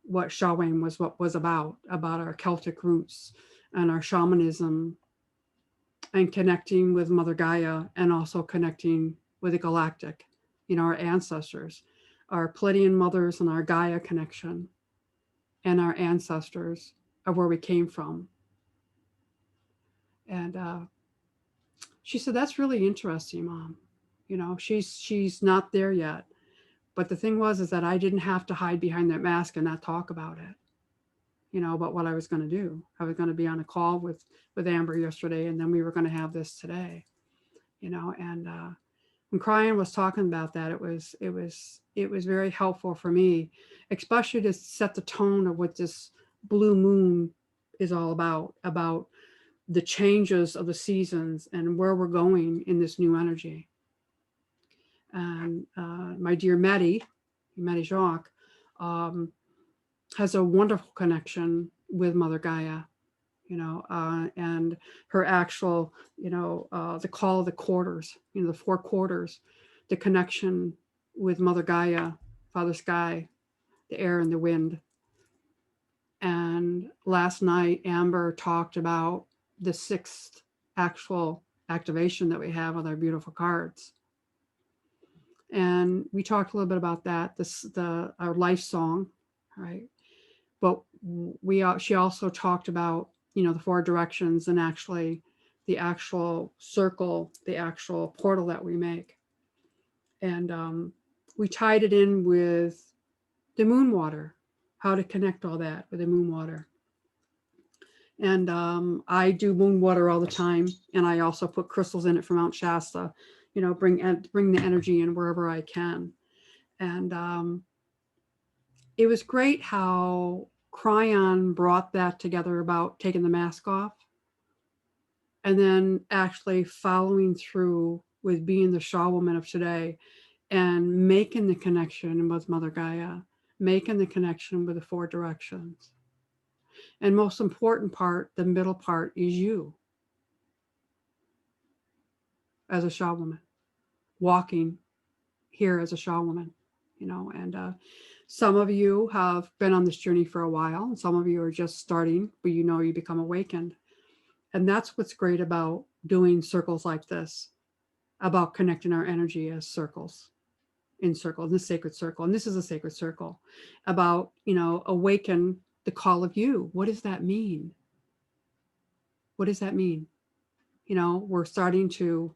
what Shawing was about our Celtic roots and our shamanism, and connecting with Mother Gaia, and also connecting with the galactic, our ancestors, our Pleiadian mothers, and our Gaia connection, and our ancestors of where we came from. And she said, "That's really interesting, Mom. She's not there yet." But the thing is that I didn't have to hide behind that mask and not talk about it, about what I was going to do. I was going to be on a call with Amber yesterday, and then we were going to have this today, and when Cryon was talking about that, it was very helpful for me, especially to set the tone of what this blue moon is all about the changes of the seasons and where we're going in this new energy. And my dear Maddie Jacques, has a wonderful connection with Mother Gaia, and her actual, the call of the quarters, the 4 quarters, the connection with Mother Gaia, Father Sky, the air and the wind. And last night, Amber talked about the 6th actual activation that we have with our beautiful cards. And we talked a little bit about that, our life song, right? But she also talked about, the 4 directions, and actually the actual circle, the actual portal that we make. And we tied it in with the moon water, how to connect all that with the moon water. And I do moon water all the time, and I also put crystals in it from Mount Shasta, bring the energy in wherever I can. And it was great how Cryon brought that together about taking the mask off, and then actually following through with being the Shaw woman of today and making the connection with Mother Gaia, making the connection with the 4 directions. And most important part, the middle part, is you as a Shaw woman, walking here as a Shaw woman, and some of you have been on this journey for a while, and some of you are just starting, but you become awakened. And that's what's great about doing circles like this, about connecting our energy as circles, in the sacred circle. And this is a sacred circle about, awaken the call of you. What does that mean? What does that mean? We're starting to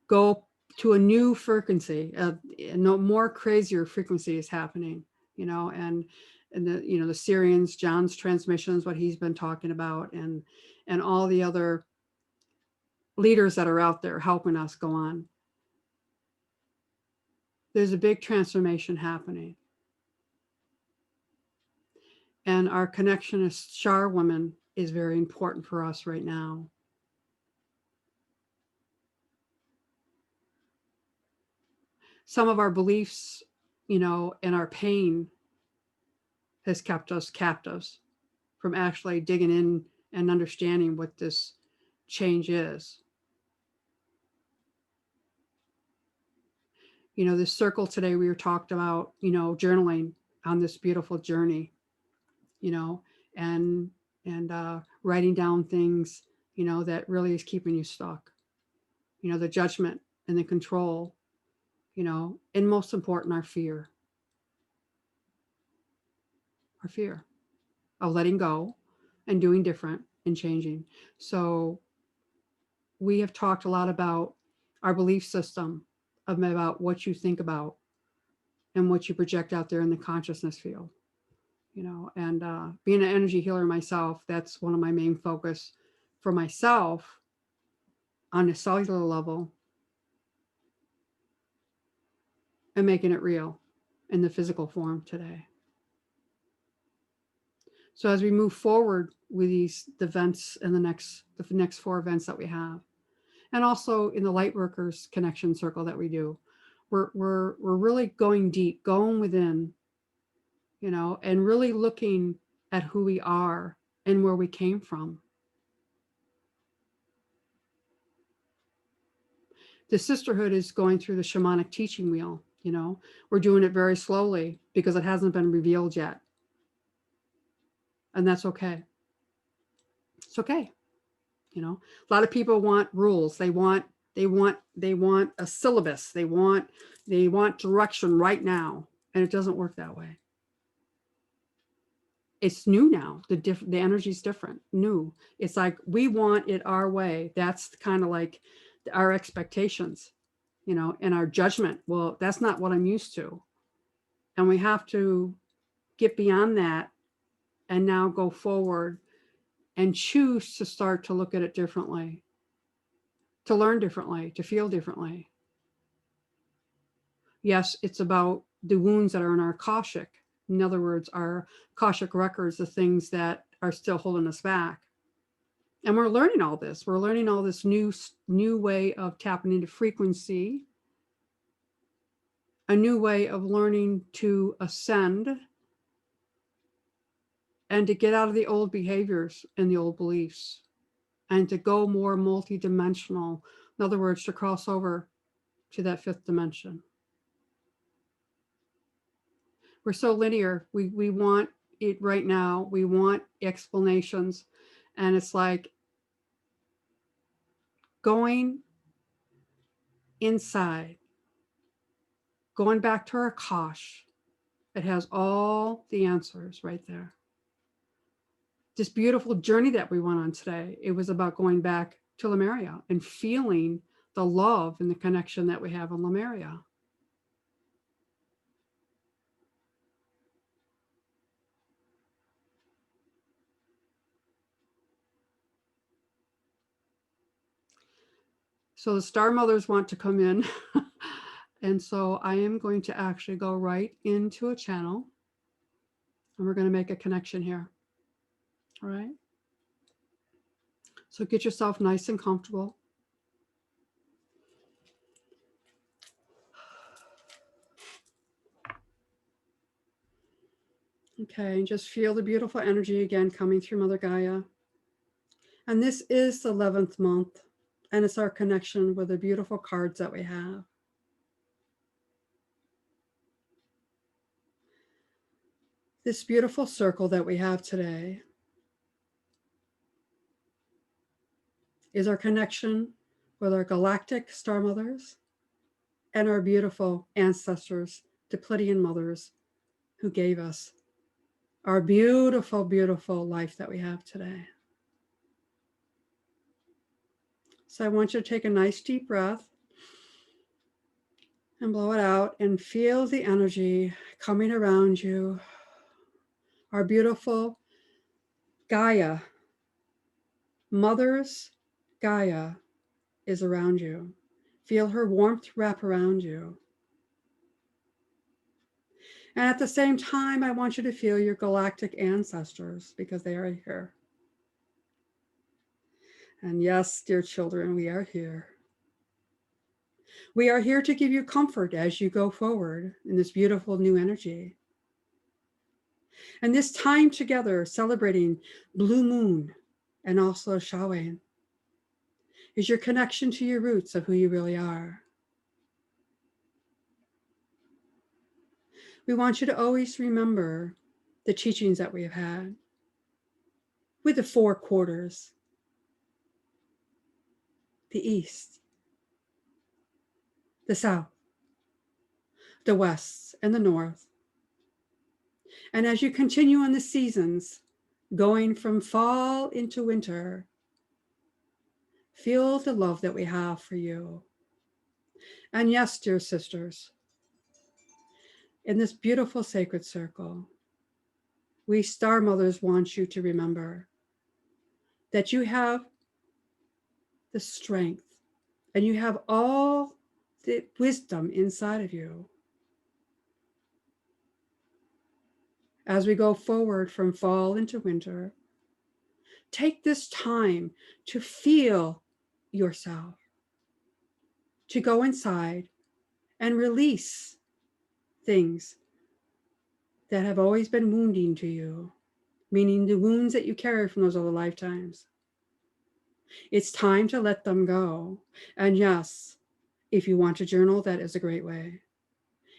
go to a new frequency, no more crazier frequency is happening, you know, and the, you know, the Syrians, John's transmissions, what he's been talking about, and all the other leaders that are out there helping us go on. There's a big transformation happening. And our connection as Shar women is very important for us right now. Some of our beliefs, you know, and our pain has kept us captives from actually digging in and understanding what this change is. You know, this circle today, we were talked about, you know, journaling on this beautiful journey, you know, and writing down things, you know, that really is keeping you stuck. You know, the judgment and the control, you know, and most important, our fear of letting go and doing different and changing. So we have talked a lot about our belief system, about what you think about and what you project out there in the consciousness field, you know, and being an energy healer myself, that's one of my main focus for myself on a cellular level, and making it real in the physical form today. So as we move forward with these events and the next 4 events that we have, and also in the Lightworkers connection circle that we do, we're really going deep, going within, you know, and really looking at who we are and where we came from. The sisterhood is going through the shamanic teaching wheel, you know. We're doing it very slowly because it hasn't been revealed yet. And that's okay. It's okay. You know, a lot of people want rules. They want a syllabus. They want direction right now. And it doesn't work that way. It's new now. The energy is different, new. It's like, we want it our way. That's kind of like our expectations, you know, and our judgment. Well, that's not what I'm used to. And we have to get beyond that and now go forward and choose to start to look at it differently, to learn differently, to feel differently. Yes, it's about the wounds that are in our Akashic. In other words, our Akashic records, the things that are still holding us back. And we're learning all this. We're learning all this new way of tapping into frequency, a new way of learning to ascend and to get out of the old behaviors and the old beliefs and to go more multidimensional. In other words, to cross over to that 5th dimension. We're so linear. We want it right now. We want explanations. And it's like going inside, going back to our Akash. It has all the answers right there. This beautiful journey that we went on today, it was about going back to Lemuria and feeling the love and the connection that we have in Lemuria. So the Star Mothers want to come in. And so I am going to actually go right into a channel and we're going to make a connection here. All right. So get yourself nice and comfortable. Okay, and just feel the beautiful energy again coming through Mother Gaia. And this is the 11th month, and it's our connection with the beautiful cards that we have. This beautiful circle that we have today is our connection with our galactic star mothers and our beautiful ancestors, the Pleiadian mothers, who gave us our beautiful, beautiful life that we have today. So I want you to take a nice deep breath. And blow it out and feel the energy coming around you. Our beautiful Gaia, Mother's Gaia, is around you. Feel her warmth wrap around you. And at the same time, I want you to feel your galactic ancestors because they are here. And yes, dear children, we are here. We are here to give you comfort as you go forward in this beautiful new energy. And this time together, celebrating Blue Moon and also Samhain, is your connection to your roots of who you really are. We want you to always remember the teachings that we have had with the 4 quarters, the East, the South, the West, and the North. And as you continue on the seasons, going from fall into winter, feel the love that we have for you. And yes, dear sisters, in this beautiful sacred circle, we Star Mothers want you to remember that you have the strength and you have all the wisdom inside of you. As we go forward from fall into winter, take this time to feel yourself, to go inside and release things that have always been wounding to you, meaning the wounds that you carry from those other lifetimes. It's time to let them go. And yes, if you want to journal, that is a great way.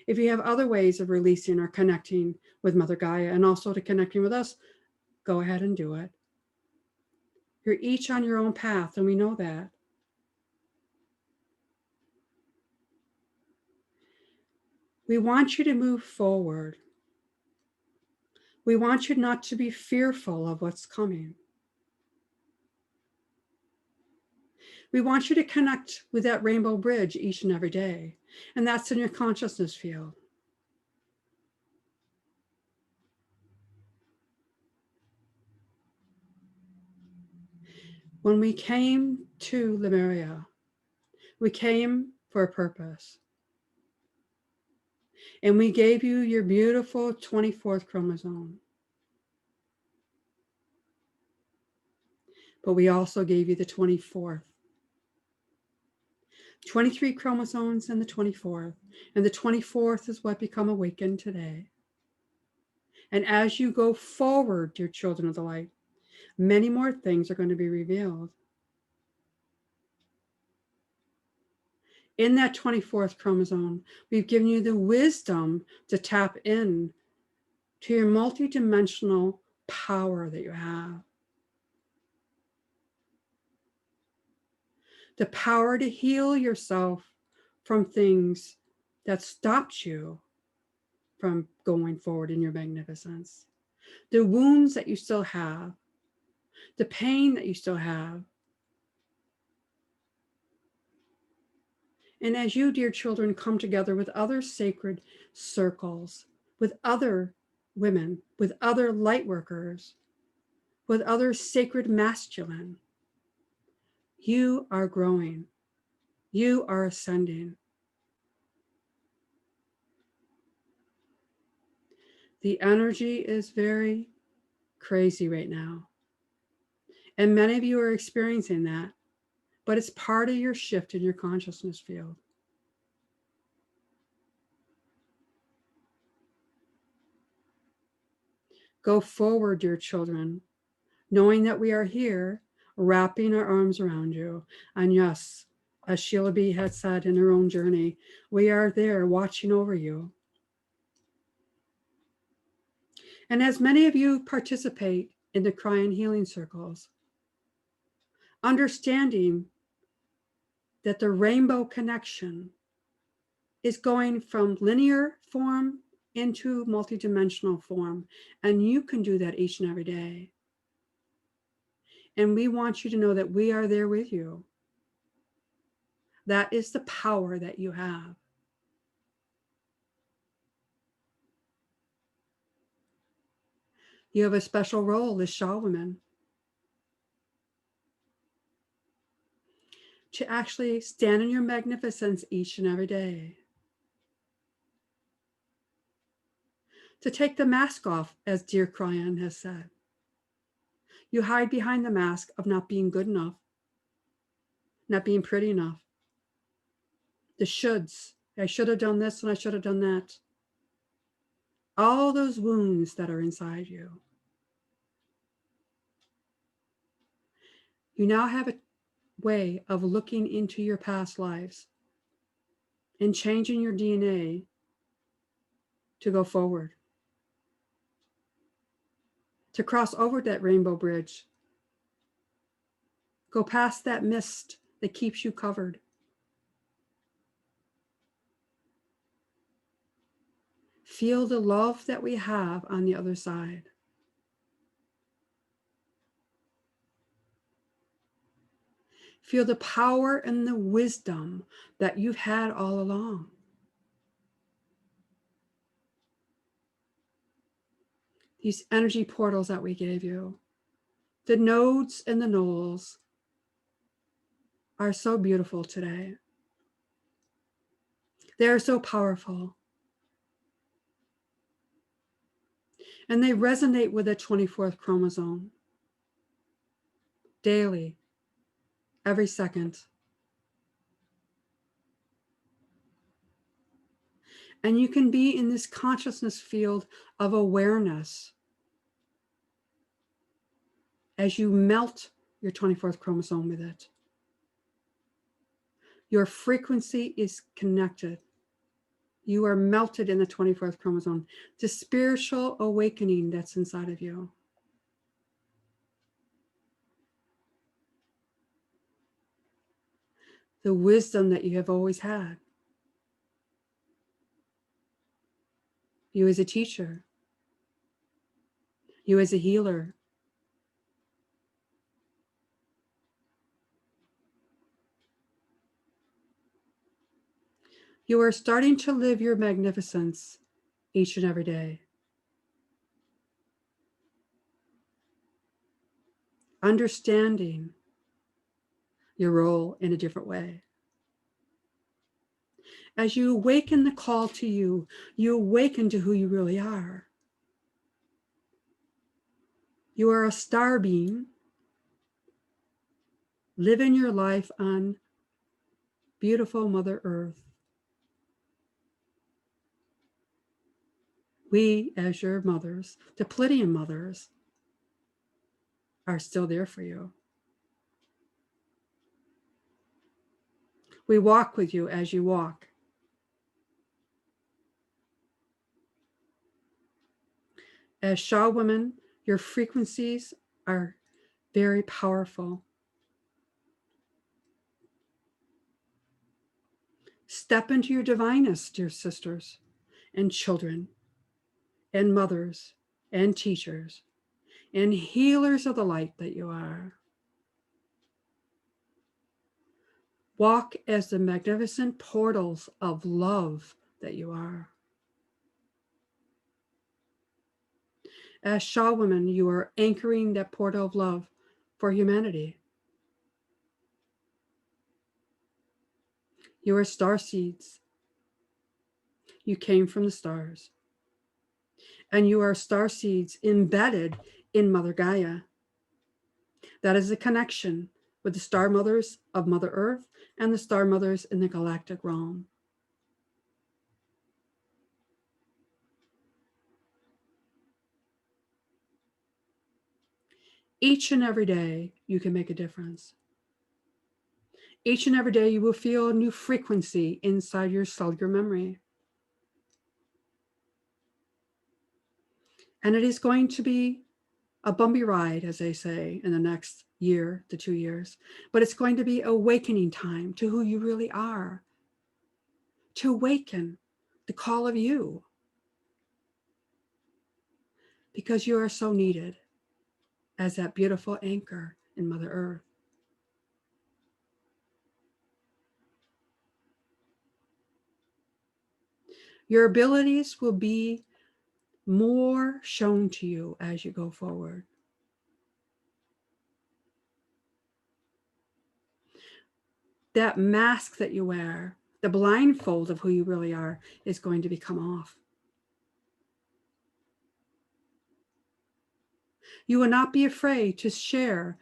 If you have other ways of releasing or connecting with Mother Gaia and also to connecting with us, go ahead and do it. You're each on your own path, and we know that. We want you to move forward. We want you not to be fearful of what's coming. We want you to connect with that rainbow bridge each and every day, and that's in your consciousness field. When we came to Lemuria, we came for a purpose. And we gave you your beautiful 24th chromosome. But we also gave you the 24th. 23 chromosomes and the 24th. And the 24th is what become awakened today. And as you go forward, dear children of the light, many more things are going to be revealed. In that 24th chromosome, we've given you the wisdom to tap in to your multidimensional power that you have. The power to heal yourself from things that stopped you from going forward in your magnificence. The wounds that you still have, the pain that you still have. And as you, dear children, come together with other sacred circles, with other women, with other light workers, with other sacred masculine, you are growing. You are ascending. The energy is very crazy right now. And many of you are experiencing that, but it's part of your shift in your consciousness field. Go forward, dear children, knowing that we are here, wrapping our arms around you. And yes, as Sheila B. had said in her own journey, we are there watching over you. And as many of you participate in the cry and healing circles, understanding that the rainbow connection is going from linear form into multidimensional form. And you can do that each and every day. And we want you to know that we are there with you. That is the power that you have. You have a special role as Shaw women to actually stand in your magnificence each and every day. To take the mask off, as dear Cryan has said. You hide behind the mask of not being good enough, not being pretty enough. The shoulds. I should have done this and I should have done that. All those wounds that are inside you. You now have a way of looking into your past lives and changing your DNA to go forward, to cross over that rainbow bridge, go past that mist that keeps you covered. Feel the love that we have on the other side. Feel the power and the wisdom that you've had all along. These energy portals that we gave you, the nodes and the knolls, are so beautiful today. They are so powerful. And they resonate with the 24th chromosome daily, every second. And you can be in this consciousness field of awareness as you melt your 24th chromosome with it. Your frequency is connected. You are melted in the 24th chromosome, the spiritual awakening that's inside of you. The wisdom that you have always had. You as a teacher. You as a healer. You are starting to live your magnificence each and every day. Understanding your role in a different way. As you awaken the call to you, you awaken to who you really are. You are a star being living your life on beautiful Mother Earth. We, as your mothers, the Pleiadian mothers, are still there for you. We walk with you as you walk. As Shaw women, your frequencies are very powerful. Step into your divineness, dear sisters and children and mothers and teachers and healers of the light that you are. Walk as the magnificent portals of love that you are. As Shaw women, you are anchoring that portal of love for humanity. You are star seeds. You came from the stars. And you are star seeds embedded in Mother Gaia. That is a connection with the star mothers of Mother Earth and the star mothers in the galactic realm. Each and every day, you can make a difference. Each and every day, you will feel a new frequency inside your cellular memory. And it is going to be a bumpy ride, as they say, in the next year to 2 years. But it's going to be awakening time to who you really are. To awaken the call of you. Because you are so needed as that beautiful anchor in Mother Earth. Your abilities will be more shown to you as you go forward. That mask that you wear, the blindfold of who you really are, is going to become off. You will not be afraid to share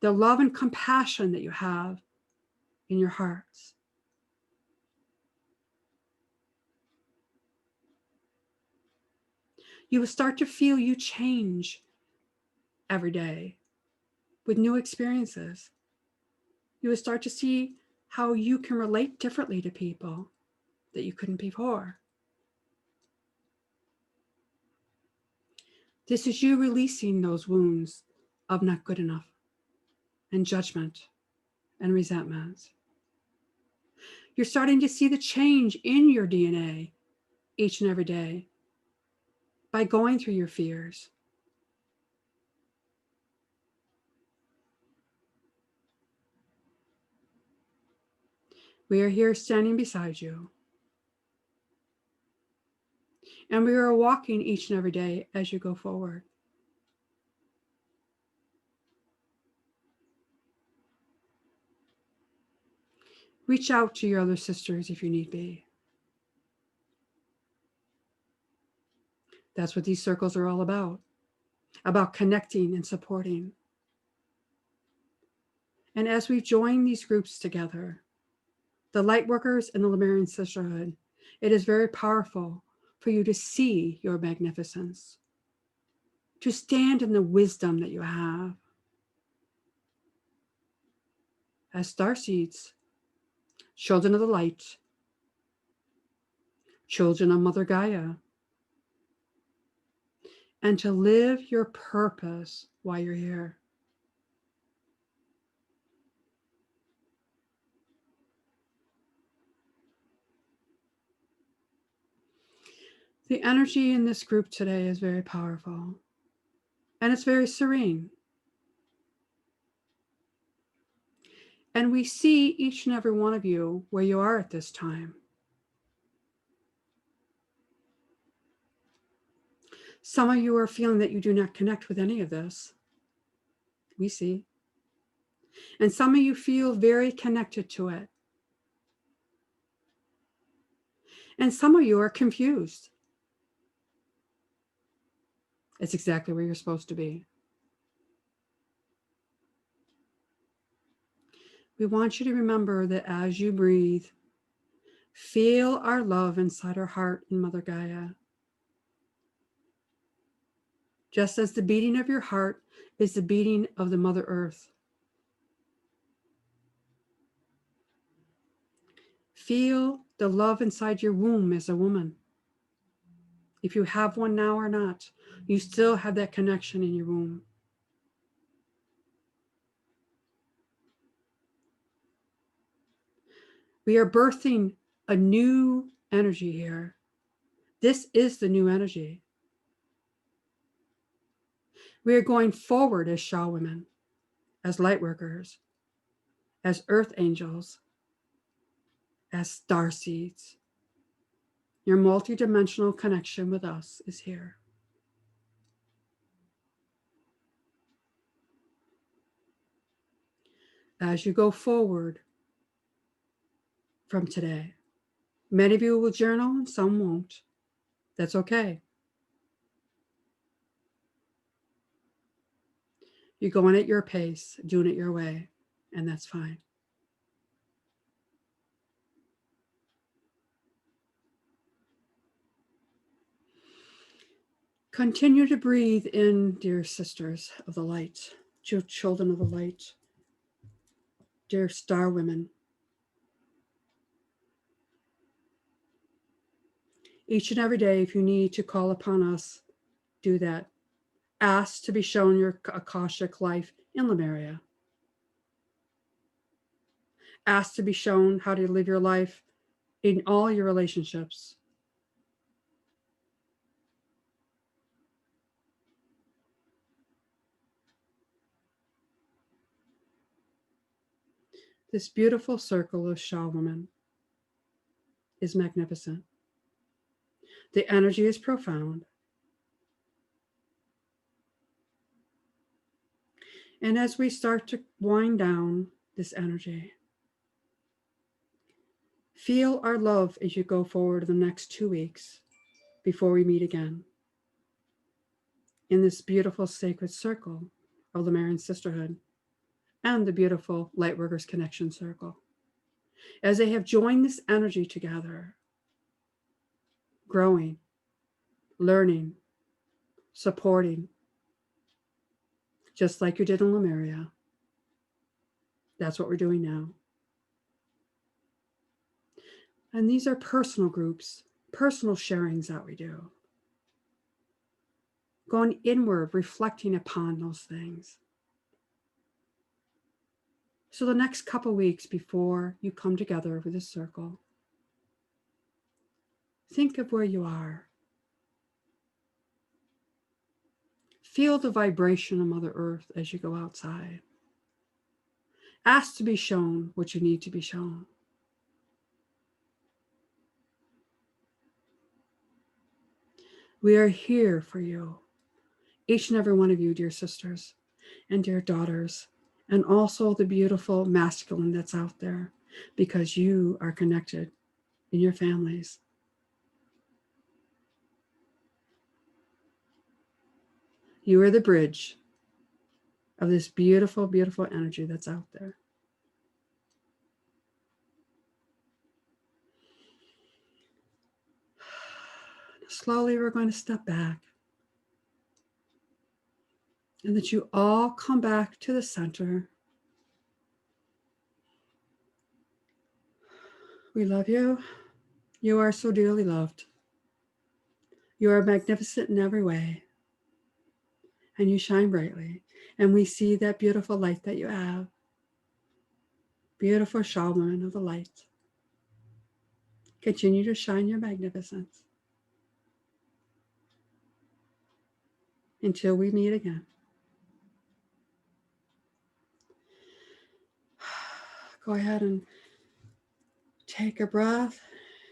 the love and compassion that you have in your hearts. You will start to feel you change every day with new experiences. You will start to see how you can relate differently to people that you couldn't before. This is you releasing those wounds of not good enough and judgment and resentment. You're starting to see the change in your DNA each and every day by going through your fears. We are here standing beside you. And we are walking each and every day as you go forward. Reach out to your other sisters if you need be. That's what these circles are all about connecting and supporting. And as we join these groups together, the Lightworkers and the Lemurian Sisterhood, it is very powerful for you to see your magnificence, to stand in the wisdom that you have. As starseeds, children of the light, children of Mother Gaia, and to live your purpose while you're here. The energy in this group today is very powerful, and it's very serene. And we see each and every one of you where you are at this time. Some of you are feeling that you do not connect with any of this. We see. And some of you feel very connected to it. And some of you are confused. It's exactly where you're supposed to be. We want you to remember that as you breathe, feel our love inside our heart in Mother Gaia. Just as the beating of your heart is the beating of the Mother Earth. Feel the love inside your womb as a woman. If you have one now or not, you still have that connection in your womb. We are birthing a new energy here. This is the new energy. We are going forward as Shaw women, as light workers, as earth angels, as star seeds. Your multidimensional connection with us is here. As you go forward from today, many of you will journal and some won't. That's okay. You're going at your pace, doing it your way, and that's fine. Continue to breathe in, dear sisters of the light, children of the light, dear star women. Each and every day, if you need to call upon us, do that. Ask to be shown your Akashic life in Lemuria. Ask to be shown how to live your life in all your relationships. This beautiful circle of Shaw women is magnificent. The energy is profound. And as we start to wind down this energy, feel our love as you go forward the next 2 weeks before we meet again in this beautiful sacred circle of Lemurian Sisterhood and the beautiful Lightworkers Connection Circle. As they have joined this energy together, growing, learning, supporting, just like you did in Lemuria. That's what we're doing now. And these are personal groups, personal sharings that we do. Going inward, reflecting upon those things. So the next couple weeks before you come together for this circle, think of where you are. Feel the vibration of Mother Earth as you go outside. Ask to be shown what you need to be shown. We are here for you, each and every one of you, dear sisters and dear daughters, and also the beautiful masculine that's out there, because you are connected in your families. You are the bridge of this beautiful, beautiful energy that's out there. Slowly, we're going to step back, and that you all come back to the center. We love you. You are so dearly loved. You are magnificent in every way, and you shine brightly. And we see that beautiful light that you have. Beautiful shaman of the light. Continue to shine your magnificence until we meet again. Go ahead and take a breath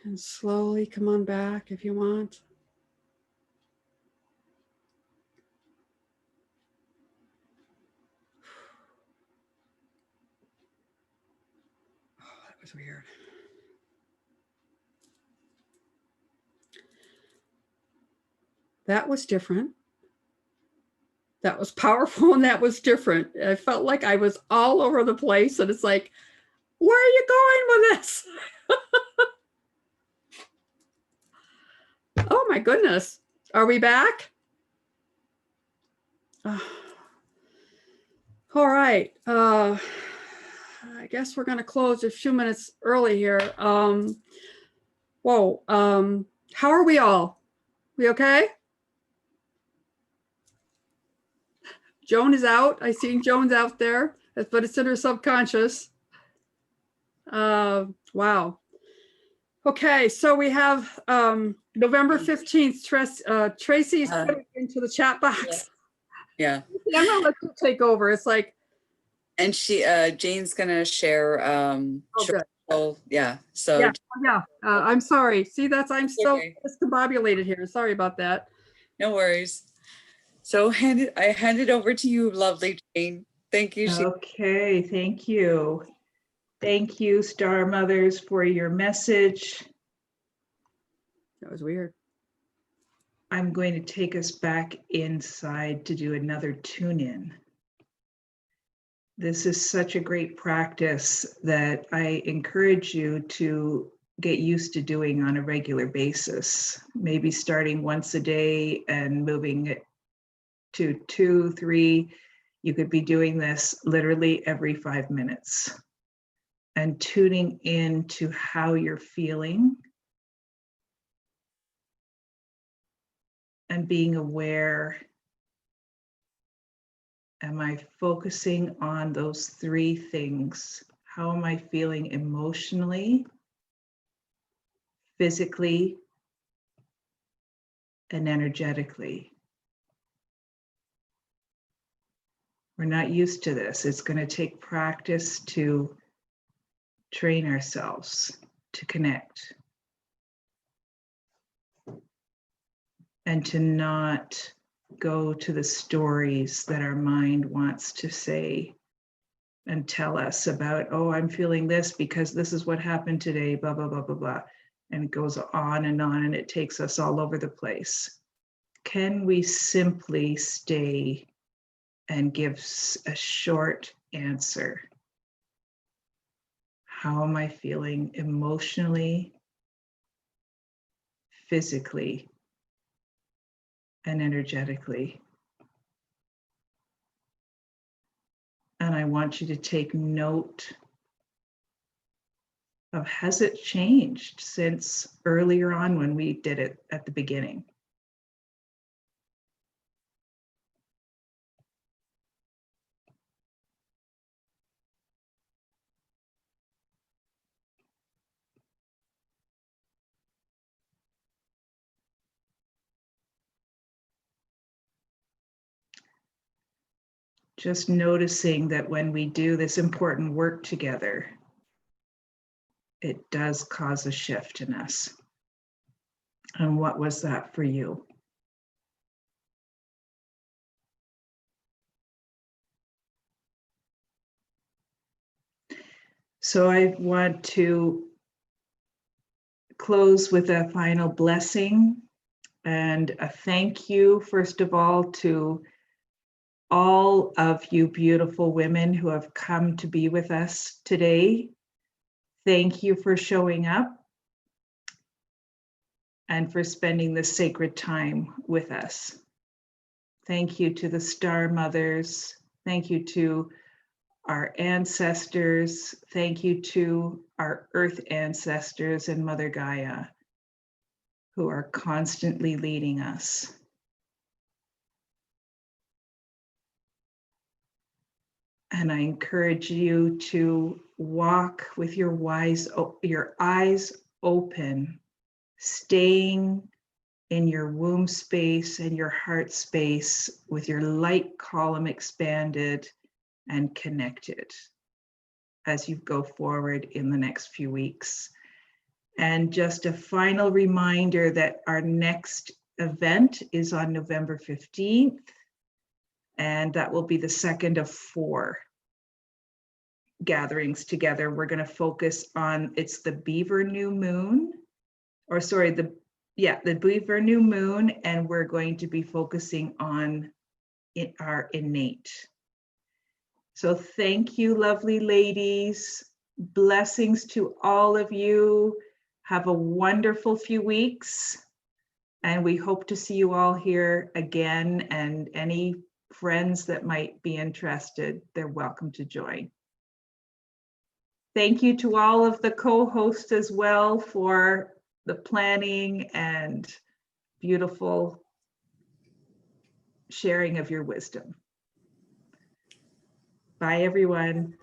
and slowly come on back if you want. Oh, that was weird. That was different. That was powerful, and that was different. I felt like I was all over the place, and it's like, where are you going with this? Oh my goodness. Are we back? All right. I guess we're going to close a few minutes early here. How are we all? We okay? Joan is out. I see Joan's out there, but it's in her subconscious. Wow. Okay, so we have November 15th. Tracy's put it into the chat box. Yeah. I'm gonna let you take over. It's like, and Jane's gonna share. Good. Yeah. So yeah. I'm sorry. See, I'm still discombobulated here. Sorry about that. No worries. So I hand it over to you, lovely Jane. Thank you. Okay, thank you. Thank you, Star Mothers, for your message. That was weird. I'm going to take us back inside to do another tune-in. This is such a great practice that I encourage you to get used to doing on a regular basis, maybe starting once a day and moving it to 2, 3. You could be doing this literally every 5 minutes and tuning in to how you're feeling and being aware. Am I focusing on those 3 things? How am I feeling emotionally, physically, and energetically? We're not used to this. It's going to take practice to train ourselves to connect and to not go to the stories that our mind wants to say and tell us about, oh, I'm feeling this because this is what happened today, blah, blah, blah, blah, blah. And it goes on and it takes us all over the place. Can we simply stay and give a short answer? How am I feeling emotionally, physically, and energetically? And I want you to take note of, has it changed since earlier on when we did it at the beginning? Just noticing that when we do this important work together, it does cause a shift in us. And what was that for you? So I want to close with a final blessing and a thank you, first of all, to all of you beautiful women who have come to be with us today. Thank you for showing up and for spending this sacred time with us. Thank you to the Star Mothers. Thank you to our ancestors. Thank you to our Earth ancestors and Mother Gaia, who are constantly leading us. And I encourage you to walk with your eyes open, staying in your womb space and your heart space with your light column expanded and connected as you go forward in the next few weeks. And just a final reminder that our next event is on November 15th. And that will be the second of 4 gatherings together. We're going to focus on, it's the Beaver New Moon, or sorry, the Beaver New Moon, and we're going to be focusing on our innate. So thank you, lovely ladies. Blessings to all of you. Have a wonderful few weeks. And we hope to see you all here again, and any friends that might be interested, they're welcome to join. Thank you to all of the co-hosts as well for the planning and beautiful sharing of your wisdom. Bye, everyone.